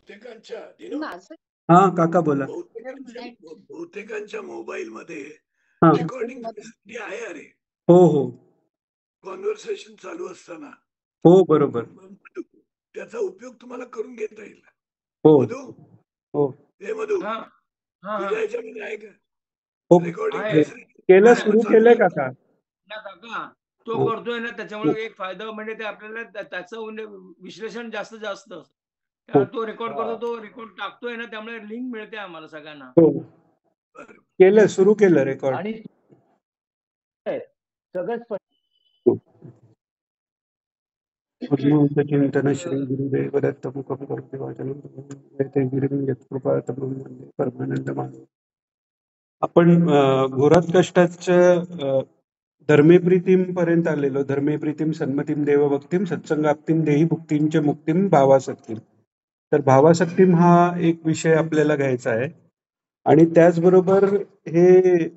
बहुतेकांच्या दिनो माझं हा काका बोला. बहुतेकांच्या मोबाईलमध्ये हा रेकॉर्डिंग फॅसिलिटी आहे. अरे हो हो कॉन्व्हर्सेशन चालू असताना हो बरोबर. त्याचा उपयोग तुम्हाला करून घेता येईल. हो मधू हो हे मधू हा हा तुझ्या ह्याच्यामध्ये आहे का हो रेकॉर्डिंग आहे. फॅसिलिटी? केलं, आहे. सुरू चालू केलंय आहे. काका. ना काका तो हो. करतोय ना, त्याच्यामुळे एक फायदा म्हणजे ते आपल्याला त्याचं म्हणजे विश्लेषण जास्तीत जास्त हो. तो रेकॉर्ड करतो, तो रेकॉर्ड टाकतोय ना, त्यामुळे लिंक मिळते आम्हाला सगळ्यांना. हो केलं, सुरू केलं रेकॉर्ड. आणि सगळंच चिंतन श्री गुरुदेव दत्त मुखम करोति वाचनं ते गिरिं यत्कृपा तमं वंदे परमानंद माधव. आपण घोरात कष्टाच्या धर्मे प्रीतीम पर्यंत आलेलो. धर्मे प्रीतीम सन्मतीम देवभक्तीम सत्संगाप्तीम देही भुक्तींचे मुक्तीम भावासक्तीम. तर भावासक्तीम हा एक विषय आपल्याला घ्यायचा आहे. आणि त्याचबरोबर हे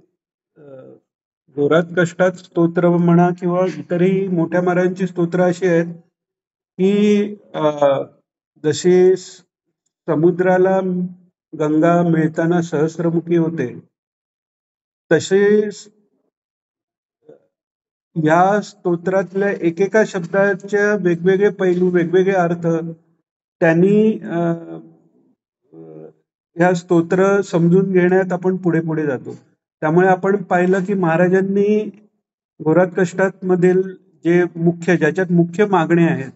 घोरात कष्टात स्तोत्र म्हणा किंवा इतरही मोठ्या महाराजांची स्तोत्र अशी आहेत की जशी समुद्राला गंगा मिळताना सहस्रमुखी होते, तसे या स्तोत्रातल्या एकेका शब्दाच्या वेगवेगळे पैलू, वेगवेगळे अर्थ त्यांनी ह्या स्तोत्र समजून घेण्यात आपण पुढे पुढे जातो. त्यामुळे आपण पाहिलं की महाराजांनी घोरात कष्टात मधील जे मुख्य, ज्याच्यात मुख्य मागण्या आहेत,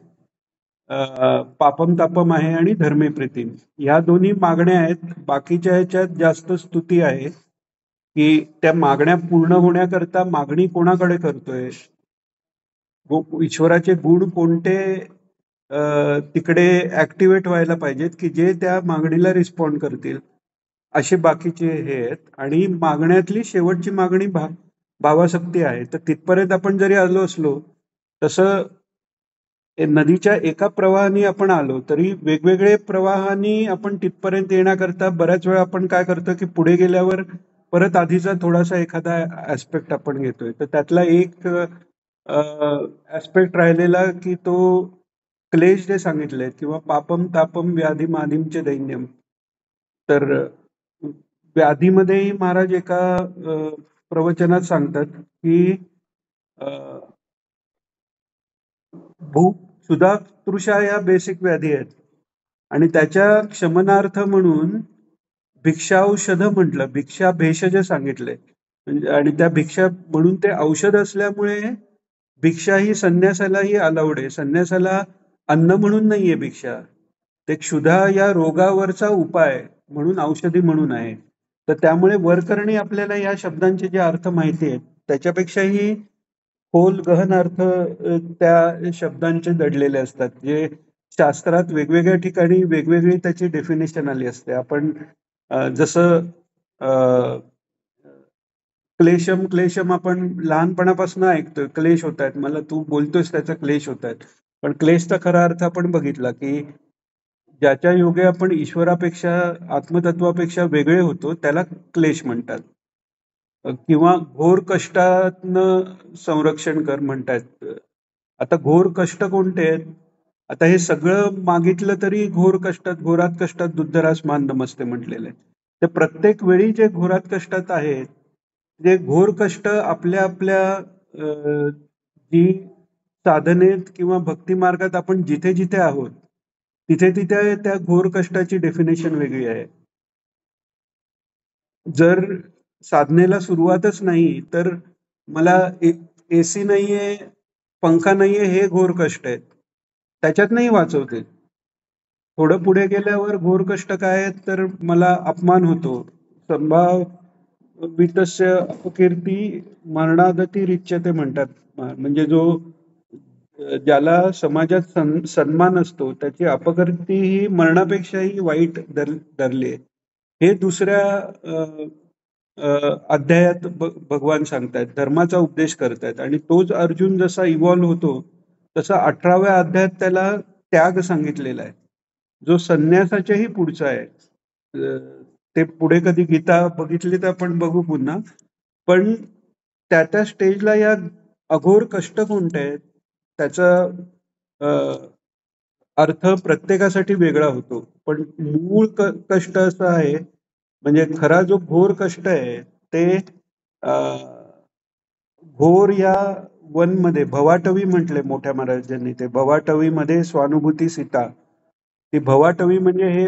पापम तापम आहे आणि धर्मे प्रीतीम, या दोन्ही मागण्या आहेत. बाकीच्या ह्याच्यात जास्त स्तुती आहे की त्या मागण्या पूर्ण होण्याकरता मागणी कोणाकडे करतोय, ईश्वराचे गुण कोणते तिकडे ऍक्टिव्हेट व्हायला पाहिजेत की जे त्या मागणीला रिस्पॉन्ड करतील, असे बाकीचे हे आहेत. आणि मागण्यातली शेवटची मागणी भावासक्ती आहे. तर तिथपर्यंत आपण जरी आलो असलो, तसं नदीच्या एका प्रवाहाने आपण आलो तरी वेगवेगळे प्रवाहाने आपण तिथपर्यंत येण्याकरता बऱ्याच वेळा आपण काय करतो की पुढे गेल्यावर परत आधीचा थोडासा एखादा ऍस्पेक्ट आपण घेतोय. तर त्यातला एक ऍस्पेक्ट राहिलेला की तो क्लेश जे सांगितले किंवा पापम तापम व्याधी मादिमचे दैन्यम. तर व्याधीमध्येही महाराज एका प्रवचनात सांगतात की भूक, सुधा, तृषा या बेसिक व्याधी आहेत आणि त्याच्या क्षमनार्थ म्हणून भिक्षाऔषध म्हटलं, भिक्षा भेषज सांगितलंय. आणि त्या भिक्षा म्हणून ते औषध असल्यामुळे भिक्षा ही संन्यासालाही अलाउड आहे. संन्यासाला अन्न म्हणून नाहीये भिक्षा, ते क्षुधा या रोगावरचा उपाय म्हणून औषधी म्हणून आहे. तर त्यामुळे वरकरणी आपल्याला या शब्दांचे जे अर्थ माहिती आहेत त्याच्यापेक्षाही खोल गहन अर्थ त्या शब्दांचे दडलेले असतात, जे शास्त्रात वेगवेगळ्या ठिकाणी वेगवेगळी त्याची डेफिनेशन आली असते. आपण जसं क्लेशम क्लेशम आपण लहानपणापासून ऐकतोय, क्लेश होत आहेत, मला तू बोलतोयस त्याचा क्लेश होत आहेत. पण क्लेशचा खरा अर्थ आपण बघितला की ज्याच्या योगे आपण ईश्वरापेक्षा, आत्मतत्वापेक्षा वेगळे होतो त्याला क्लेश म्हणतात. किंवा घोर कष्टातनं संरक्षण कर म्हणतात. आता घोर कष्ट कोणते आहेत? आता हे सगळं मागितलं तरी घोर कष्टात, घोरात कष्टात दुद्धरास मान नमस्ते म्हटलेलं आहे. ते प्रत्येक वेळी जे घोरात कष्टात आहेत, जे घोर कष्ट आपल्या आपल्या जी साधनेत किंवा भक्ती मार्गात आपण जिथे जिथे आहोत तिथे तिथे त्या घोर कष्टाची डेफिनेशन वेगळी आहे. जर साधनेला सुरुवातच नाही तर मला एसी नाहीये, पंखा नाहीये, हे घोर कष्ट आहेत, त्याच्यात नाही वाचवते. थोडं पुढे गेल्यावर घोर कष्ट काय आहेत तर मला अपमान होतो, संभाव वितस्य अपकीर्ती मरणादती रिच्यते म्हणतात. म्हणजे जो ज्याला समाजात सन्मान असतो त्याची अपकीर्ती ही मरणापेक्षाही वाईट धरली आहे. हे दुसऱ्या अध्यायात भगवान सांगतायत, धर्माचा उपदेश करतायत. आणि तोच अर्जुन जसा इव्हॉल्व्ह होतो तसा 18व्या अध्यायात त्याला त्याग सांगितलेला आहे, जो संन्यासाच्याही पुढचा आहे. ते पुढे कधी गीता बघितली तर आपण बघू पुन्हा. पण त्या त्या स्टेजला या अघोर कष्ट कोणते आहेत त्याचा अर्थ प्रत्येकासाठी वेगळा होतो. पण मूळ कष्ट असं आहे, म्हणजे खरा जो घोर कष्ट आहे ते घोर या वनमध्ये भवाटवी म्हटले मोठ्या महाराजांनी. ते भवाटवीमध्ये स्वानुभूती सीता. ती भवाटवी म्हणजे हे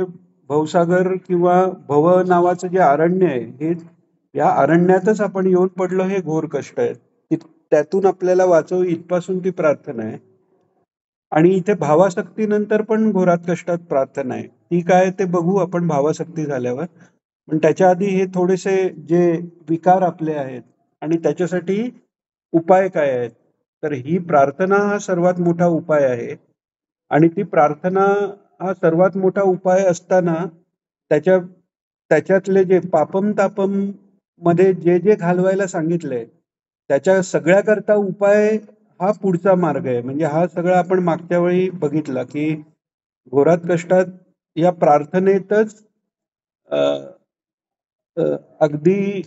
भवसागर किंवा भव नावाचं जे अरण्य आहे, हे या अरण्यातच आपण येऊन पडलो, हे घोर कष्ट आहे. त्यातून आपल्याला वाचव इथपासून ती प्रार्थना आहे. आणि इथे भावासक्तीनंतर पण घोरात कष्टात प्रार्थना आहे. ती काय ते बघू आपण भावासक्ती झाल्यावर. पण त्याच्या आधी हे थोडेसे जे विकार आपले आहेत आणि त्याच्यासाठी उपाय काय आहेत. तर ही प्रार्थना हा सर्वात मोठा उपाय आहे. आणि ती प्रार्थना हा सर्वात मोठा उपाय असताना त्याच्यातले जे पापम तापम मध्ये जे जे घालवायला सांगितलंय त्याच्या सगळ्याकरता उपाय हा पुढचा मार्ग आहे. म्हणजे हा सगळा आपण मागच्या वेळी बघितला की घोरात कष्टात या प्रार्थनेतच अगदी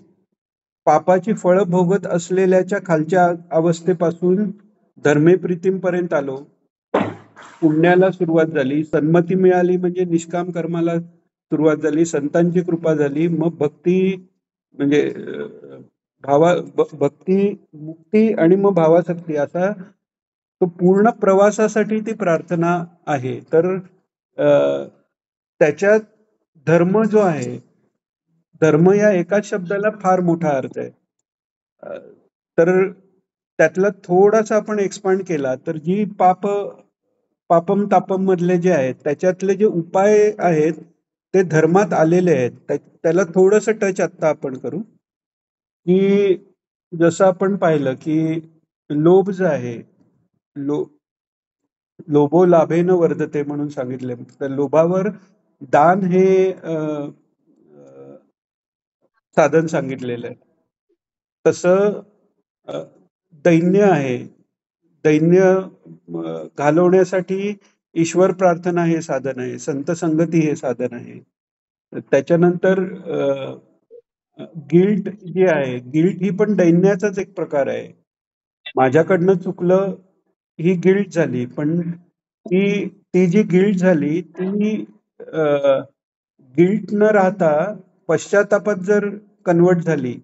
पापाची फळं भोगत असलेल्याच्या खालच्या अवस्थेपासून धर्मे प्रीतीपर्यंत आलो. पुण्याला सुरुवात झाली, सन्मती मिळाली म्हणजे निष्काम कर्माला सुरुवात झाली, संतांची कृपा झाली, मग भक्ती म्हणजे भक्ती मुक्ती आणि मग भावासक्ती असा तो पूर्ण प्रवासासाठी ती प्रार्थना आहे. तर त्याच्यात धर्म जो आहे, धर्म या एकाच शब्दाला फार मोठा अर्थ आहे. तर त्यातला थोडासा आपण एक्सपांड केला तर जी पापम तापम मधले जे आहेत त्याच्यातले जे उपाय आहेत ते धर्मात आलेले आहेत. त्याला थोडंसं टच आत्ता आपण करू की जसं आपण पाहिलं की लोभ जे आहे, लोभो लाभेन वर्धते म्हणून सांगितले. तर लोभावर दान हे साधन सांगितलेलं आहे. तसं दैन्य आहे, दैन्य घालवण्यासाठी ईश्वर प्रार्थना हे साधन आहे, संत संगती हे साधन आहे. त्याच्यानंतर गिल्ट जी आहे, गिल्ट ही पण दैन्याचाच एक प्रकार आहे. माझ्याकडनं चुकलं ही गिल्ट झाली, पण ती जी गिल्ट झाली ती गिल्ट न राहता पश्चातापात जर कन्वर्ट झाली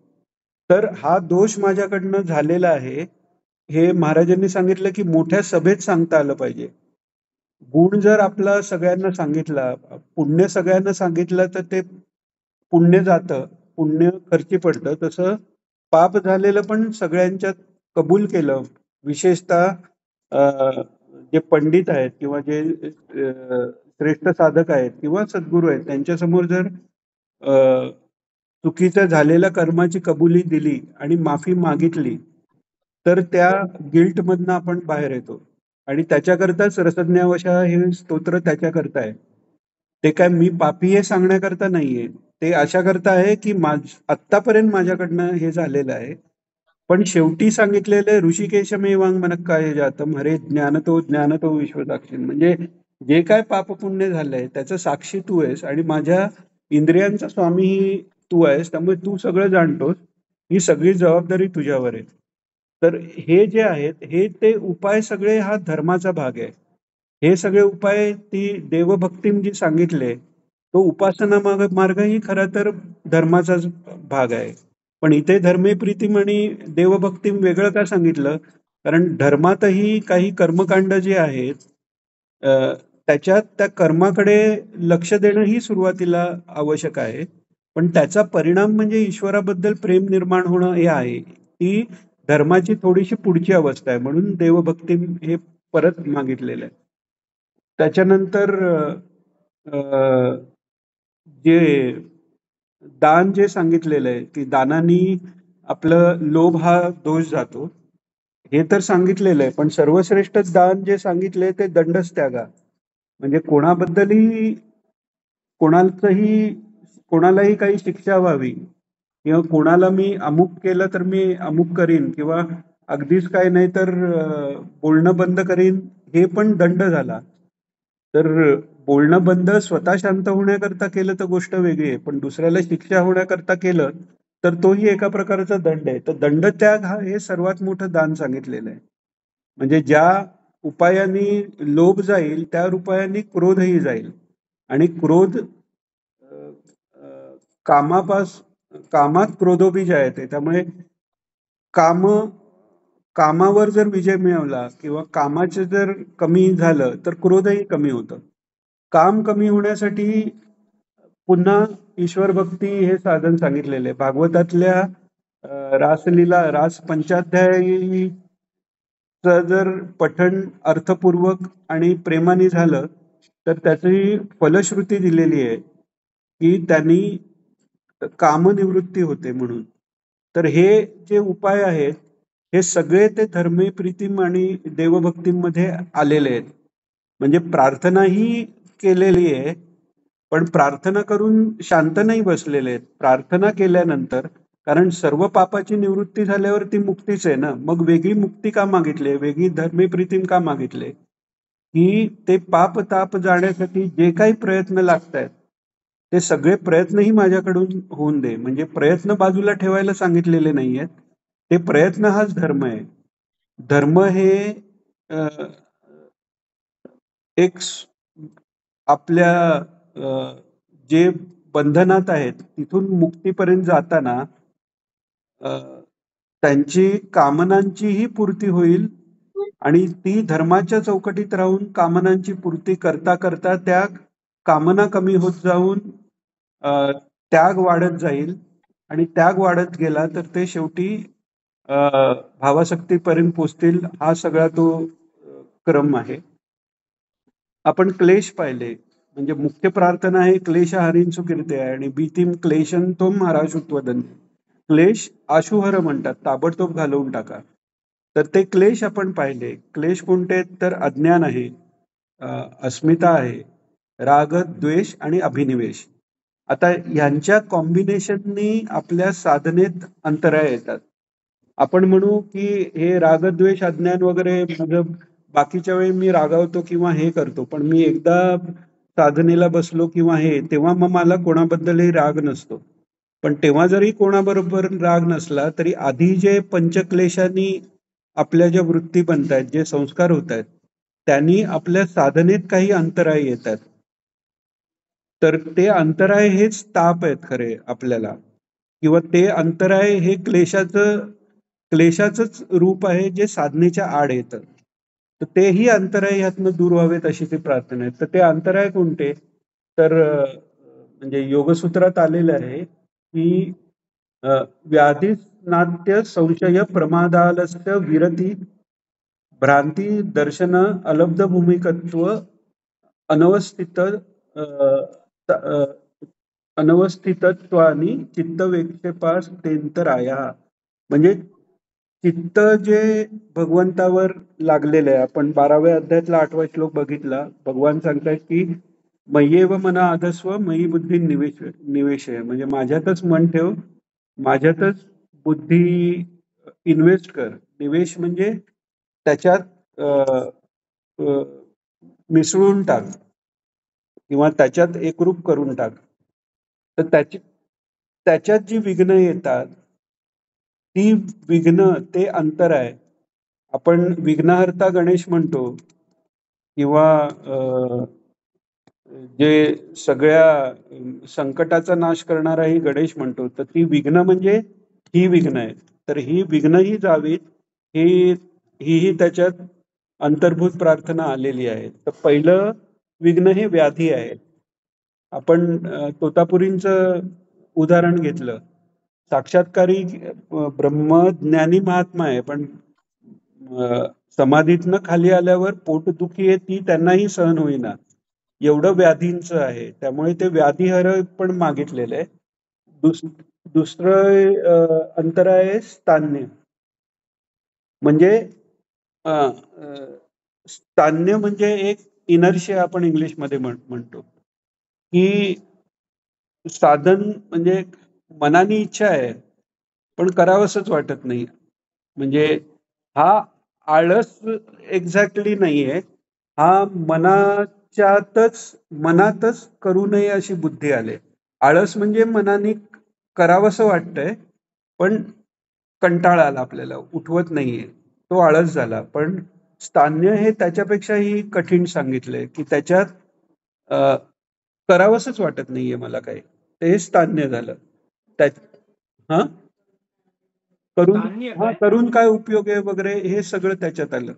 तर हा दोष माझ्याकडनं झालेला आहे हे महाराजांनी सांगितलं की मोठ्या सभेत सांगता आलं पाहिजे. गुण जर आपला सगळ्यांना सांगितला, पुण्य सगळ्यांना सांगितलं तर ते पुण्य जातं, पुण्य खर्ची पडतं. तसं पाप झालेलं पण सगळ्यांच्यात कबूल केलं, विशेषतः जे पंडित आहेत किंवा जे श्रेष्ठ साधक आहेत किंवा सद्गुरू आहेत त्यांच्यासमोर जर चुकीच्या झालेल्या कर्माची कबुली दिली आणि माफी मागितली तर त्या गिल्ट मधनं आपण बाहेर येतो. आणि त्याच्याकरताच रसज्ञावशा हे स्तोत्र त्याच्याकरता आहे. ते काय मी पापी हे सांगण्याकरता नाहीये, ते अशा करता आहे की आत्तापर्यंत माझ्याकडनं हे झालेलं आहे. पण शेवटी सांगितलेलं ऋषिकेशमेवांग मनक्काय जातम हरे ज्ञानतो विश्वसाक्षी. म्हणजे जे काय पाप पुण्य झालंय त्याचं साक्षी तू आहेस आणि माझ्या इंद्रियांचा स्वामी तू आहेस, त्यामुळे तू सगळं जाणतोस, ही सगळी जबाबदारी तुझ्यावर आहे. तर हे जे आहेत हे ते उपाय सगळे हा धर्माचा भाग आहे. हे सगळे उपाय ती देवभक्तीम जी सांगितले तो उपासना मार्ग ही खरा तर धर्माचाच भाग आहे. पण इथे धर्मे प्रीतीम आणि देवभक्तीम वेगळं का सांगितलं? कारण धर्मातही काही कर्मकांड जे आहेत त्याच्यात त्या कर्माकडे लक्ष देणं ही सुरुवातीला आवश्यक आहे. पण त्याचा परिणाम म्हणजे ईश्वराबद्दल प्रेम निर्माण होणं हे आहे. ती धर्माची थोडीशी पुढची अवस्था आहे, म्हणून देवभक्ती हे परत मागितलेलं आहे. त्याच्यानंतर जे दान जे सांगितलेलं आहे की दानानी आपलं लोभ हा दोष जातो, हे तर सांगितलेलं आहे. पण सर्वश्रेष्ठ दान जे सांगितले ते दंडच त्यागा. म्हणजे कोणालाही काही शिक्षा व्हावी किंवा कोणाला मी अमुक केलं तर मी अमुक करीन किंवा अगदीच काय नाही तर बोलणं बंद करीन, हे पण दंड झाला. तर बोलणं बंद स्वतः शांत होण्याकरता केलं तर गोष्ट वेगळी आहे, पण दुसऱ्याला शिक्षा होण्याकरता केलं तर तोही एका प्रकारचा दंड आहे. तर दंड त्याग हा हे सर्वात मोठं दान सांगितलेलं आहे. म्हणजे ज्या उपायाने लोभ जाईल त्या उपायाने क्रोधही जाईल आणि क्रोध कामात क्रोधोबीजायते. त्यामुळे काम कामावर जर विजय मिळवला किंवा कामाचे जर कमी झालं तर क्रोधही कमी होतं. काम कमी होण्यासाठी पुन्हा ईश्वर भक्ती हे साधन सांगितलेले आहे. भागवतातल्या रासलीला रास पंचाध्यायी जर पठण अर्थपूर्वक आणि प्रेमाने झालं तर त्याची फलश्रुती दिलेली आहे की त्यांनी कामनिवृत्ती होते म्हणून. तर हे जे उपाय आहेत हे सगळे ते धर्मे प्रीतिम आणि देवभक्तीमध्ये आलेले आहेत. म्हणजे प्रार्थनाही केलेली आहे पण प्रार्थना करून शांत नाही बसलेले आहेत. प्रार्थना केल्यानंतर कारण सर्व पापाची निवृत्ती झाल्यावर ती मुक्तीच आहे ना. मग वेगळी मुक्ती का मागितले, वेगळी धर्मे प्रीतिम का मागितले की ते पाप ताप जाण्यासाठी जे काही प्रयत्न लागतायत ते सगळे प्रयत्नही माझ्याकडून होऊन दे. म्हणजे प्रयत्न बाजूला ठेवायला सांगितलेले नाहीयेत. ते प्रयत्न हाच धर्म आहे. धर्म हे एक आपल्या जे बंधनात आहेत तिथून मुक्तीपर्यंत जाताना त्यांची कामनांचीही पूर्ती होईल आणि ती धर्माच्या चौकटीत राहून कामनांची पूर्ती करता करता त्या कामना कमी होत जाऊन त्याग वाढत जाईल आणि त्याग वाढत गेला तर ते शेवटी भावासक्तीपर्यंत पोचतील. हा सगळा तो क्रम आहे. आपण क्लेश पाहिले म्हणजे मुख्य प्रार्थना आहे क्लेश हरींसु कीर्ते आहे आणि भीतीम क्लेशन तो महाराष्ट्रत्वदन. क्लेश आशुहर म्हणतात, ताबडतोब घालवून टाका. तर ते क्लेश आपण पाहिले. क्लेश कोणते तर अज्ञान आहे, अस्मिता आहे, राग द्वेष आणि अभिनिवेश. आता यांच्या कॉम्बिनेशननी आपल्या साधनेत अंतराय येतात. आपण म्हणू की हे रागद्वेष अज्ञान वगैरे माझं बाकीच्या वेळी मी रागावतो किंवा हे करतो पण मी एकदा साधनेला बसलो किंवा हे तेव्हा मग मला कोणाबद्दलही राग नसतो. पण तेव्हा जरी कोणाबरोबर राग नसला तरी आधी जे पंचक्लेशांनी आपल्या ज्या वृत्ती बनतायत, जे संस्कार होत आहेत त्यांनी आपल्या साधनेत काही अंतराय येतात. तर ते अंतराय हेच ताप आहेत खरे आपल्याला किंवा ते अंतराय हे क्लेशाचंच रूप आहे जे साधनेच्या आड येतं. तर तेही अंतराय ह्यातनं दूर व्हावेत अशी ती प्रार्थना आहे. तर ते अंतराय कोणते तर म्हणजे योगसूत्रात आलेलं आहे की व्याधी नाट्य संशय प्रमादालस्य विरती भ्रांती दर्शन अलब्ध भूमिकत्व अनवस्थितत्वानी चित्तवेक्षेपास तेंतराया. म्हणजे चित्त जे भगवंतावर लागलेलं आहे. आपण 12व्या अध्यायातला 8वा श्लोक बघितला. भगवान सांगतात की मय्येव मना आधस्व मयी बुद्धी निवेश आहे. म्हणजे माझ्यातच मन ठेव, माझ्यातच बुद्धी इन्व्हेस्ट कर. निवेश म्हणजे त्याच्यात मिसळून टाक किंवा त्याच्यात एकरूप करून टाक. तर त्याच्यात जी विघ्न येतात ती विघ्न ते अंतर आहे. आपण विघ्नहर्ता गणेश म्हणतो किंवा जे सगळ्या संकटाचा नाश करणाराही गणेश म्हणतो. तर ती विघ्न म्हणजे ही विघ्न आहे. तर ही विघ्न ही जावीत ही त्याच्यात अंतर्भूत प्रार्थना आलेली आहे. तर पहिलं विघ्न हे व्याधी आहे. आपण तोतापुरींचं उदाहरण घेतलं. साक्षात्कारी ब्रह्मज्ञानी महात्मा आहे पण समाधीतनं खाली आल्यावर पोटदुखी आहे ती त्यांनाही सहन होईना एवढं व्याधींचं आहे. त्यामुळे ते व्याधीहर पण मागितलेलं आहे. दुसरं अंतर आहे स्थान्य. म्हणजे स्थान्य म्हणजे एक इनर्शिया आपण इंग्लिशमध्ये म्हणतो की साधन म्हणजे मनाने इच्छा आहे पण करावंसच वाटत नाही. म्हणजे हा आळस एक्झॅक्टली नाहीये. हा मनातच करू नये अशी बुद्धी आले. आळस म्हणजे मनाने करावंसं वाटतंय पण कंटाळा आला आपल्याला, उठवत नाहीये, तो आळस झाला. पण स्थान्य हे त्याच्यापेक्षाही कठीण सांगितलंय, की त्याच्यात अ, करावंसच वाटत नाहीये मला काही. ते स्थान्य झालं. त्या हा करून स्थानीय हा काय? करून काय उपयोग आहे वगैरे हे सगळं त्याच्यात आलं.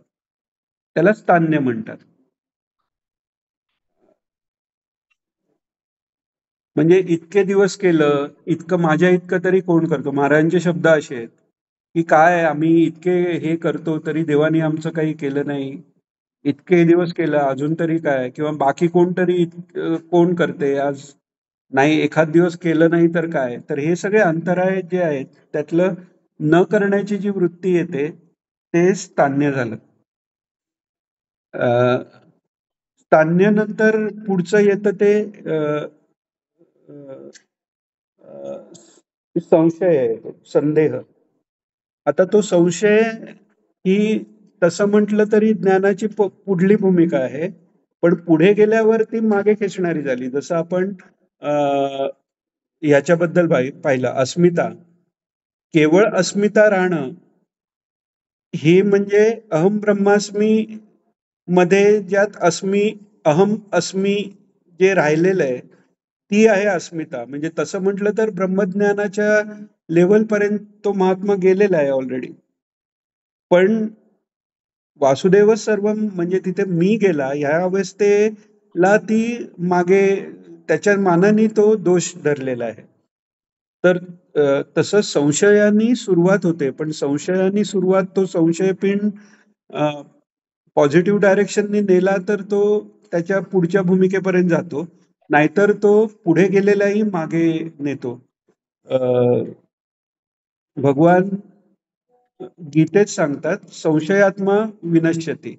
त्याला स्थान्य म्हणतात. म्हणजे इतके दिवस केलं, इतकं माझ्या इतकं तरी कोण करतो? महाराजांचे शब्द असे आहेत, की काय आम्ही इतके हे करतो तरी देवाने आमचं काही केलं नाही. इतके दिवस केलं अजून तरी काय? किंवा बाकी कोणतरी कोण करते आज? नाही एखाद दिवस केलं नाही तर काय? तर हे सगळे अंतराय जे आहेत त्यातलं न करण्याची जी वृत्ती येते ते स्थान्य झालं. स्थान्यानंतर पुढचं येतं ते अ, अ, संशय आहे, संदेह. आता तो संशय ही तसं म्हटलं तरी ज्ञानाची पुढली भूमिका आहे. पण पुढे गेल्यावर ती मागे खेचणारी झाली. जसं आपण अ, ह्याच्याबद्दल पाहिलं अस्मिता. केवळ अस्मिता राहणं ही म्हणजे अहम ब्रह्मास्मी मध्ये ज्यात अहम अस्मी जे राहिलेलं आहे ती आहे अस्मिता. म्हणजे तसं म्हटलं तर ब्रह्मज्ञानाच्या लेवल पर्यंत तो महात्मा गेलेला आहे ऑलरेडी. पण वासुदेव सर्व म्हणजे तिथे मी गेला ह्या अवस्थेला ती मागे त्याच्या मानाने तो दोष धरलेला आहे. तर तसं संशयानी सुरुवात होते, पण संशयानी सुरुवात तो संशय पिंड पॉझिटिव्ह डायरेक्शनने नेला तर तो त्याच्या पुढच्या भूमिकेपर्यंत जातो, नाहीतर तो पुढे गेलेलाही मागे नेतो. भगवान गीतेत सांगतात संशयात्मा विनश्यती.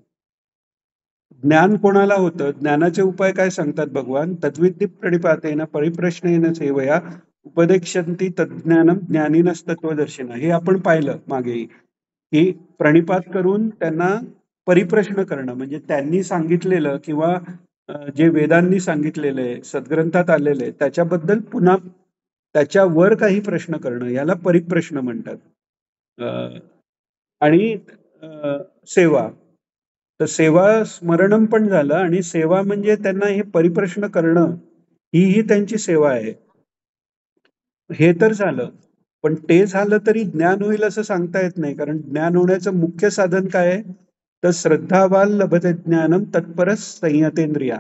ज्ञान कोणाला होतं? ज्ञानाचे उपाय काय सांगतात भगवान? तद्विद्धी प्रणिपातेन परिप्रश्नेन सेवया उपदेक्षन्ति तज्ज्ञानम ज्ञानिनस्तत्वदर्शिना. हे आपण पाहिलं मागेही, की प्रणिपात करून त्यांना परिप्रश्न करणं म्हणजे त्यांनी सांगितलेलं किंवा जे वेदांनी सांगितलेलं आहे, सद्ग्रंथात आलेलं आहे त्याच्याबद्दल पुन्हा त्याच्यावर काही प्रश्न करणं याला परिप्रश्न म्हणतात. आणि सेवा. तर सेवा स्मरणम पण झालं आणि सेवा म्हणजे त्यांना हे परिप्रश्न करणं ही त्यांची सेवा आहे. हे तर झालं. पण ते झालं तरी ज्ञान होईल असं सांगता येत नाही. कारण ज्ञान होण्याचं मुख्य साधन काय आहे? तर श्रद्धावान लभते ज्ञानम तत्परच संयतेंद्रिया.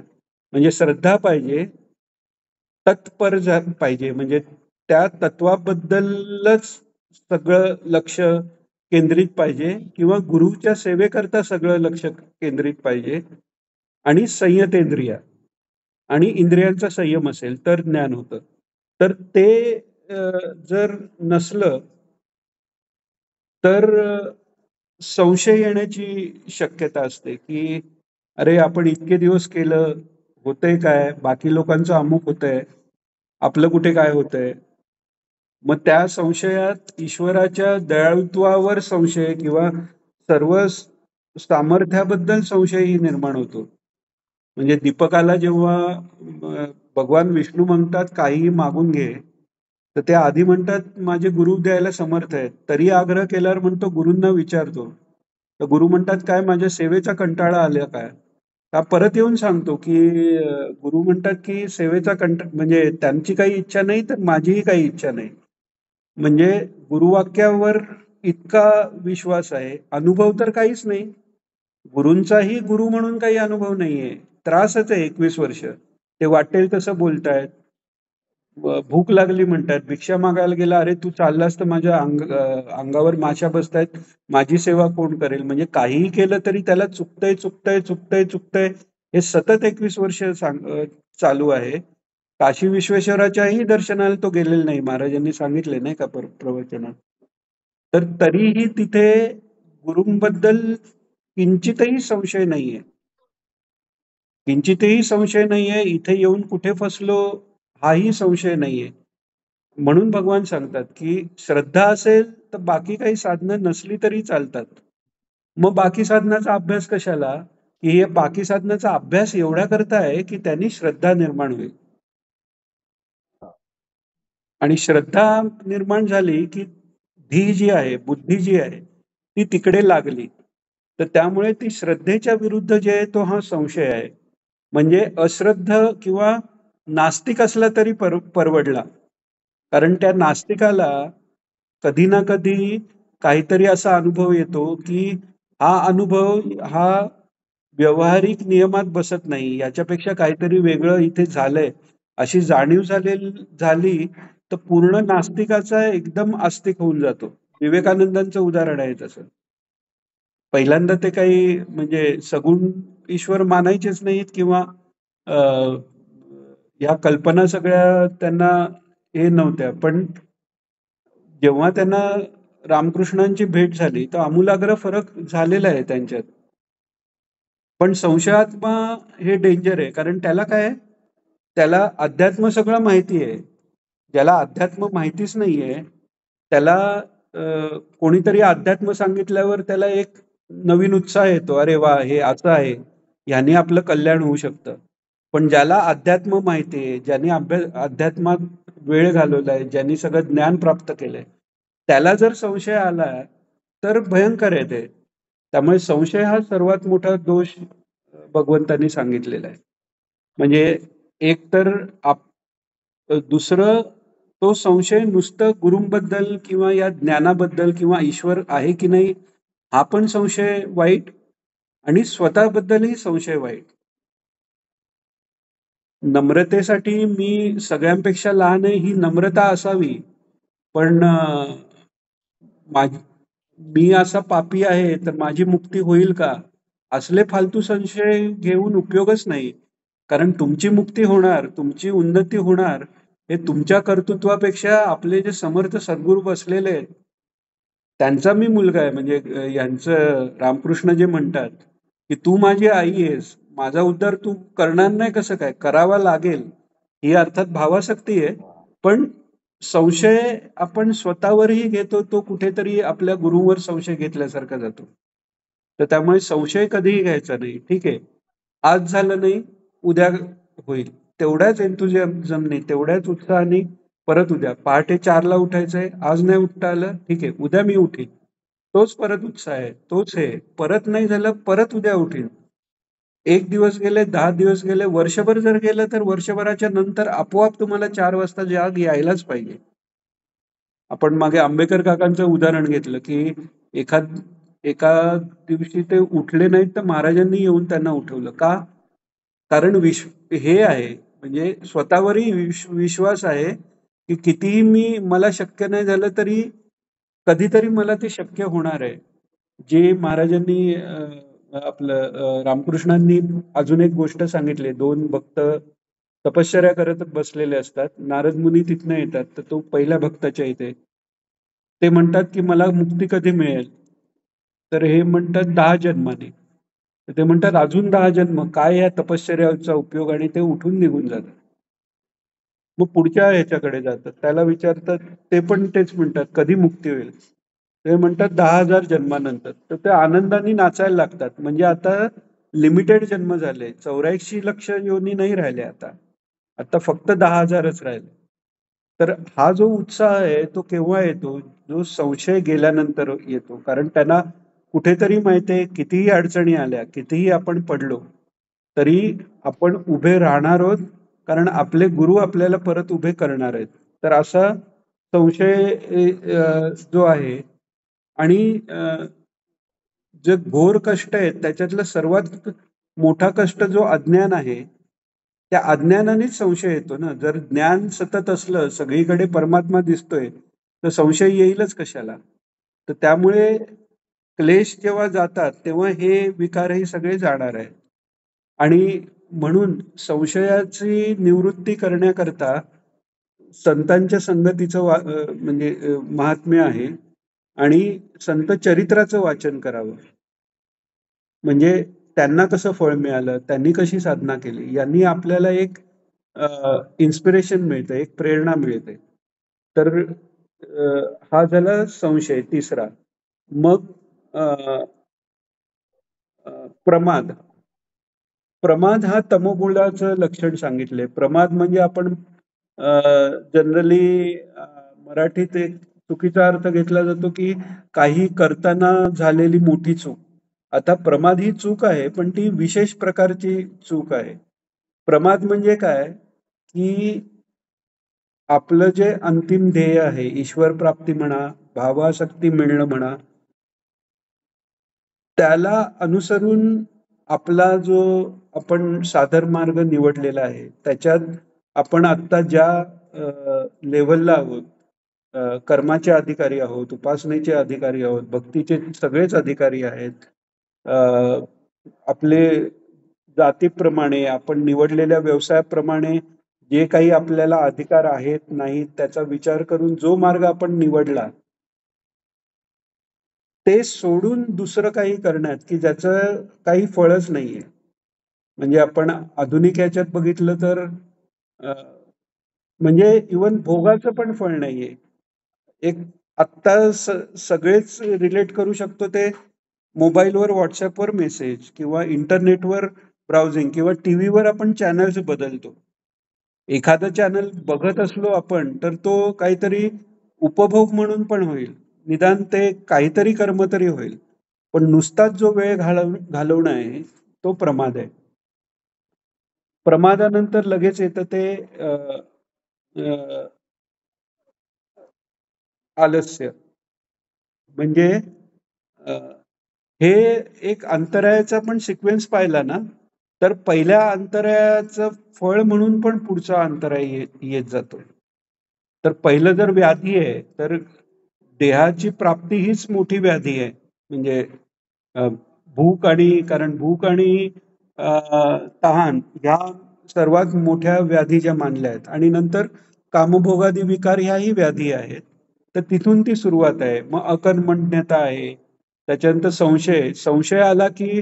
म्हणजे श्रद्धा पाहिजे, तत्पर पाहिजे म्हणजे त्या तत्वाबद्दलच सगळं लक्ष केंद्रित पाहिजे किंवा गुरुच्या सेवेकरता सगळं लक्ष केंद्रित पाहिजे आणि संयतेंद्रिया आणि इंद्रियांचा संयम असेल तर ज्ञान होतं. तर ते जर नसलं तर संशय येण्याची शक्यता असते, की अरे आपण इतके दिवस केलं, होतंय काय? बाकी लोकांचं अमुक होतंय, आपलं कुठे काय होतंय? मग त्या संशयात ईश्वराच्या दयाळुत्वावर संशय किंवा सर्व सामर्थ्याबद्दल संशयही निर्माण होतो. म्हणजे दीपकाला जेव्हा भगवान विष्णू म्हणतात काहीही मागून घे, तर ते आधी म्हणतात माझे गुरु द्यायला समर्थ आहेत. तरी आग्रह केल्यावर म्हणतो गुरूंना विचारतो. तर गुरु म्हणतात काय माझ्या सेवेचा कंटाळा आला काय? का परत येऊन सांगतो की गुरु म्हणतात की सेवेचा म्हणजे त्यांची काही इच्छा नाही तर माझीही काही इच्छा नाही. म्हणजे गुरुवाक्यावर इतका विश्वास आहे. अनुभव तर काहीच नाही. गुरूंचाही गुरु म्हणून काही अनुभव नाहीये. त्रासच आहे 21 वर्ष. ते वाटेल तसं बोलतायत. भूक लागली म्हणतात, भिक्षा मागायला गेला, अरे तू चाललास तर माझ्या अंगावर माशा बसतायत, माझी सेवा कोण करेल? म्हणजे काहीही केलं तरी त्याला चुकतंय चुकतंय चुकतंय चुकतंय हे सतत 21 वर्ष चालू आहे. काशी विश्वेश्वराच्याही दर्शनाला तो गेलेला नाही, महाराजांनी सांगितले नाही का प्रवचनात. तर तरीही तिथे गुरूंबद्दल किंचितही संशय नाहीये. किंचितही संशय नाहीये. इथे येऊन कुठे फसलो हाही संशय नाहीये. म्हणून भगवान सांगतात की श्रद्धा असेल तर बाकी काही साधनं नसली तरी चालतात. मग बाकी साधनाचा अभ्यास कशाला? की हे बाकी साधनाचा अभ्यास एवढ्या करता आहे की त्यांनी श्रद्धा निर्माण होईल. आणि श्रद्धा निर्माण झाली की धी जी आहे, बुद्धी जी आहे ती तिकडे लागली. तर त्यामुळे ती श्रद्धेच्या विरुद्ध जे आहे तो हा संशय आहे. म्हणजे अश्रद्ध किंवा नास्तिक असला तरी परवडला. कारण त्या नास्तिकाला कधी ना कधी काहीतरी असा अनुभव येतो की हा अनुभव हा व्यावहारिक नियमात बसत नाही, याच्यापेक्षा काहीतरी वेगळं इथे झालंय अशी जाणीव झाली तर पूर्ण नास्तिकाचा एकदम आस्तिक होऊन जातो. विवेकानंदांचं उदाहरण आहे तसं. पहिल्यांदा ते काही म्हणजे सगुण ईश्वर मानायचेच नाहीत किंवा या कल्पना सगळ्या त्यांना हे नव्हत्या. पण जेव्हा त्यांना रामकृष्णांची भेट झाली तर आमूलाग्र फरक झालेला आहे त्यांच्यात. पण संशयात्मा हे डेंजर आहे, कारण त्याला काय, त्याला अध्यात्म सगळं माहिती आहे. ज्याला अध्यात्म माहितीच नाहीये त्याला कोणीतरी अध्यात्म सांगितल्यावर त्याला एक नवीन उत्साह येतो, अरे वा हे असं आहे, ह्याने आपलं कल्याण होऊ शकतं. पण ज्याला अध्यात्म माहिती आहे, ज्यांनी अध्यात्मात वेळ घालवलाय, ज्यांनी सगळं ज्ञान प्राप्त केलंय, त्याला जर संशय आला तर भयंकर आहे ते. त्यामुळे संशय हा सर्वात मोठा दोष भगवंतांनी सांगितलेला आहे. म्हणजे एक तर दुसरं, तो संशय नुसतं गुरूंबद्दल किंवा या ज्ञानाबद्दल किंवा ईश्वर आहे की नाही हा पण संशय वाईट, आणि स्वतःबद्दलही संशय वाईट. नम्रतेसाठी मी सगळ्यांपेक्षा लहान आहे ही नम्रता असावी, पण मी असा पापी आहे तर माझी मुक्ती होईल का, असले फालतू संशय घेऊन उपयोगच नाही. कारण तुमची मुक्ती होणार, तुमची उन्नती होणार हे तुमच्या कर्तृत्वापेक्षा आपले जे समर्थ सद्गुरू बसलेले आहेत त्यांचा मी मुलगा आहे. म्हणजे यांचं रामकृष्ण जे म्हणतात की तू माझी आई आहेस, माझा उद्धार तू करणार नाही कसं काय, करावा लागेल, ही अर्थात भावासक्ती आहे. पण संशय आपण स्वतःवरही घेतो, तो कुठेतरी आपल्या गुरुवर संशय घेतल्यासारखा जातो. तर त्यामुळे संशय कधीही घ्यायचा नाही. ठीक आहे, आज झालं नाही उद्या होईल, तेवढ्याच एन्थुझियाझमने, तेवढ्याच उत्साहाने परत उद्या. पहाटे 4ला उठायचंय, आज नाही उठता आलं, ठीक आहे उद्या मी उठीन, तोच परत उत्साह आहे, तोच आहे. परत नाही झालं, परत उद्या उठीन. 1 दिवस गेले, 10 दिवस गेले, वर्षभर जर गेलं तर वर्षभराच्या नंतर आपोआप तुम्हाला 4 वाजता जाग यायलाच पाहिजे. आपण मागे आंबेकर काकांचं उदाहरण घेतलं की एका दिवशी ते उठले नाहीत तर महाराजांनी येऊन त्यांना उठवलं. का? कारण हे आहे, म्हणजे स्वतःवरही विश्वास आहे की कितीही मला शक्य नाही झालं तरी कधीतरी मला ते शक्य होणार आहे. जे महाराजांनी आपलं रामकृष्णांनी अजून एक गोष्ट सांगितली. 2 भक्त तपश्चर्या करत बसलेले असतात. नारद मुनी तिथनं येतात, तर तो पहिल्या भक्ताच्या इथे ते म्हणतात की मला मुक्ती कधी मिळेल, तर हे म्हणतात 10 जन्माने. तर ते म्हणतात अजून 10 जन्म काय या तपश्चर्याचा उपयोग, आणि ते उठून निघून जातात. मग पुढच्या ह्याच्याकडे जातात, त्याला विचारतात, ते पण तेच म्हणतात कधी मुक्ती होईल, ते म्हणतात 10,000 जन्मानंतर. तर ते आनंदाने नाचायला लागतात. म्हणजे आता लिमिटेड जन्म झाले, 84 लक्ष योनी नाही राहिले, आता फक्त 10,000च राहिले. तर हा जो उत्साह आहे तो केव्हा येतो, जो संशय गेल्यानंतर येतो. कारण त्यांना कुठेतरी माहितीये कितीही अडचणी आल्या, कितीही आपण पडलो तरी आपण उभे राहणार आहोत, कारण आपले गुरु आपल्याला परत उभे करणार आहेत. तर असा संशय जो आहे, आणि जे घोर कष्ट आहेत त्याच्यातलं सर्वात मोठा कष्ट जो अज्ञान आहे, त्या अज्ञानानेच संशय येतो ना. जर ज्ञान सतत असलं, सगळीकडे परमात्मा दिसतोय, तर संशय येईलच कशाला. तर त्यामुळे क्लेश जेव्हा जातात तेव्हा हे विकारही सगळे जाणार आहेत. आणि म्हणून संशयाची निवृत्ती करण्याकरता संतांच्या संगतीचं म्हणजे महात्म्य आहे, आणि संत चरित्राचं वाचन करावं. म्हणजे त्यांना कसं फळ मिळालं, त्यांनी कशी साधना केली, यांनी आपल्याला एक इन्स्पिरेशन मिळतं, एक प्रेरणा मिळते. तर हा झाला संशय तिसरा. मग प्रमाद. प्रमाद हा तमोगुणाचं लक्षण सांगितलंय. प्रमाद म्हणजे आपण जनरली मराठीत एक चुकीचा अर्थ घेतला जातो की काही करताना झालेली मोठी चूक. आता प्रमाद ही चूक आहे, पण ती विशेष प्रकारची चूक आहे. प्रमाद म्हणजे काय, की आपलं जे अंतिम ध्येय आहे, ईश्वर प्राप्ती म्हणा, भावासक्ती मिळणं म्हणा, त्याला अनुसरून आपला जो आपण साधन मार्ग निवडलेला आहे, त्याच्यात आपण आता ज्या लेव्हलला आहोत, कर्माचे अधिकारी आहोत, उपासनेचे अधिकारी आहोत, भक्तीचे सगळेच अधिकारी आहेत. आपले जातीप्रमाणे, आपण निवडलेल्या व्यवसायाप्रमाणे जे काही आपल्याला अधिकार आहेत, नाहीत, त्याचा विचार करून जो मार्ग आपण निवडला, ते सोडून दुसरं काही करण्यात, की ज्याचं काही फळच नाहीये. म्हणजे आपण आधुनिक ह्याच्यात बघितलं तर म्हणजे इव्हन भोगाचं पण फळ नाहीये. एक आत्ता सगळेच रिलेट करू शकतो ते मोबाईलवर, व्हॉट्सअपवर मेसेज किंवा इंटरनेटवर ब्राउझिंग किंवा टीव्हीवर आपण चॅनल्स बदलतो. एखादं चॅनल बघत असलो आपण तर तो काहीतरी उपभोग म्हणून पण होईल, निदान ते काहीतरी कर्म तरी होईल. पण नुसताच जो वेळ घालवणं आहे तो प्रमाद आहे. प्रमादानंतर लगेच येतं ते आलस्य. म्हणजे हे एक अंतरायाचा पण सिक्वेन्स पाहिला ना, तर पहिल्या अंतरायाचं फळ म्हणून पण पुढचा अंतराय येत जातो. तर पहिलं जर व्याधी आहे तर देहाची प्राप्ती हीच मोठी व्याधी आहे. म्हणजे भूक आणि तहान ह्या सर्वात मोठ्या व्याधी ज्या मानल्या आहेत, आणि नंतर कामभोगादी विकार ह्याही व्याधी आहेत. तर तिथून ती सुरुवात आहे. मग अकर्मण्यता आहे, त्याच्यानंतर संशय आला की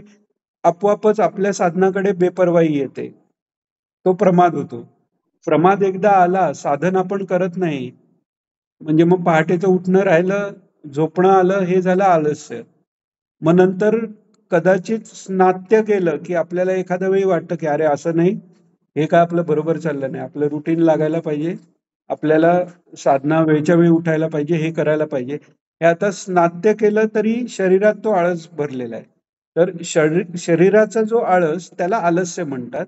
आपोआपच आपल्या साधनाकडे बेपर्वाई येते, तो प्रमाद होतो. प्रमाद एकदा आला, साधन आपण करत नाही, म्हणजे मग पहाटेचं उठणं राहिलं, झोपणं आलं, हे झालं आलस्य. मग नंतर कदाचित नाट्य केलं की आपल्याला एखाद्या वेळी वाटतं की अरे असं नाही, हे काय आपलं बरोबर चाललं नाही, आपलं रुटीन लागायला पाहिजे, आपल्याला साधना वेळच्या वेळी उठायला पाहिजे, हे करायला पाहिजे. हे आता नाट्य केलं तरी शरीरात तो आळस भरलेला आहे. तर शरीराचा जो आळस त्याला आलस्य म्हणतात.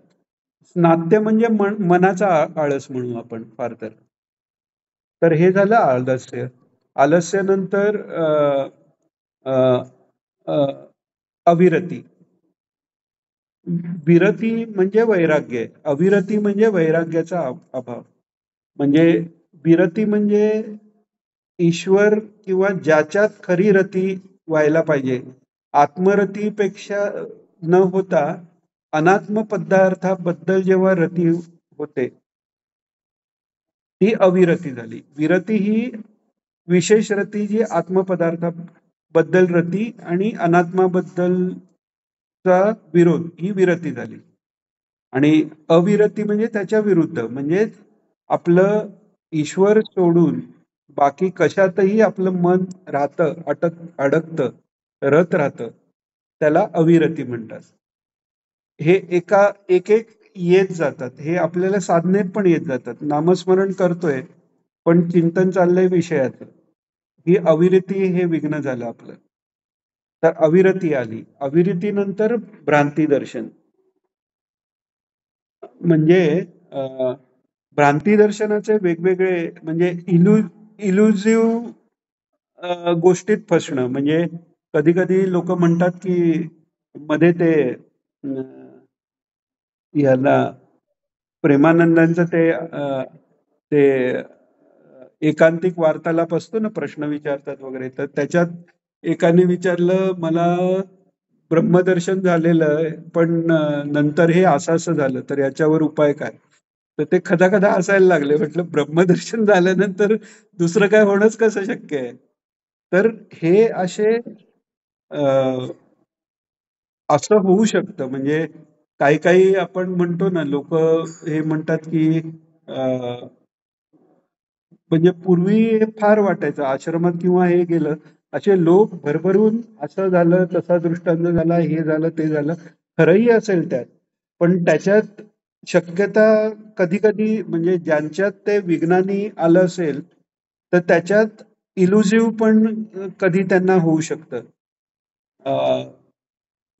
नाट्य म्हणजे मनाचा आळस म्हणू आपण फार तर. तर हे झालं आलस्य. आलस्यानंतर अविरती. विरती म्हणजे वैराग्य, अविरती म्हणजे वैराग्याचा अभाव. म्हणजे विरती म्हणजे ईश्वर किंवा ज्याच्यात खरी रती व्हायला पाहिजे, आत्मरतीपेक्षा न होता अनात्म पदार्थाबद्दल जेव्हा रती होते, ती अविरती झाली. विरती ही विशेष रती जी आत्मपदार्थाबद्दल रती आणि अनात्माबद्दलचा विरोध, ही विरती झाली. आणि अविरती म्हणजे त्याच्या विरुद्ध, म्हणजे आपलं ईश्वर सोडून बाकी कशातही आपलं मन राहतं, अडकतं, रत राहतं, त्याला अविरती म्हणतात. हे एक एक येत जातात, हे आपल्याला साधनेत पण येत जातात. नामस्मरण करतोय पण चिंतन चाललंय विषयाचं, ही अविरती, हे विघ्न झालं आपलं. तर अविरती आली. अविरतीनंतर भ्रांती दर्शन. म्हणजे भ्रांती दर्शनाचे वेगवेगळे, म्हणजे इल्युझिव्ह गोष्टीत फसणं. म्हणजे कधी कधी लोक म्हणतात की मध्ये ते याला प्रेमानंदांचं ते एकांतिक वार्तालाप असतो ना, प्रश्न विचारतात वगैरे, तर त्याच्यात एकाने विचारलं, मला ब्रह्मदर्शन झालेलं आहे पण नंतर हे असं झालं, तर याच्यावर उपाय काय? तर ते खदा हसायला लागले. म्हटलं ब्रह्मदर्शन झाल्यानंतर दुसरं काय होणंच कसं शक्य आहे? तर हे असे असं होऊ शकतं. म्हणजे काही काही आपण म्हणतो ना, लोक हे म्हणतात की म्हणजे पूर्वी फार वाटायचं आश्रमात किंवा हे गेलं, असे लोक भरभरून असं झालं, तसा दृष्टांत झाला, हे झालं, ते झालं. खरंही असेल त्यात, पण त्याच्यात शक्यता कधी कधी, म्हणजे ज्यांच्यात ते विज्ञानी आलं असेल तर त्याच्यात इल्युझिव्ह पण कधी त्यांना होऊ शकतं.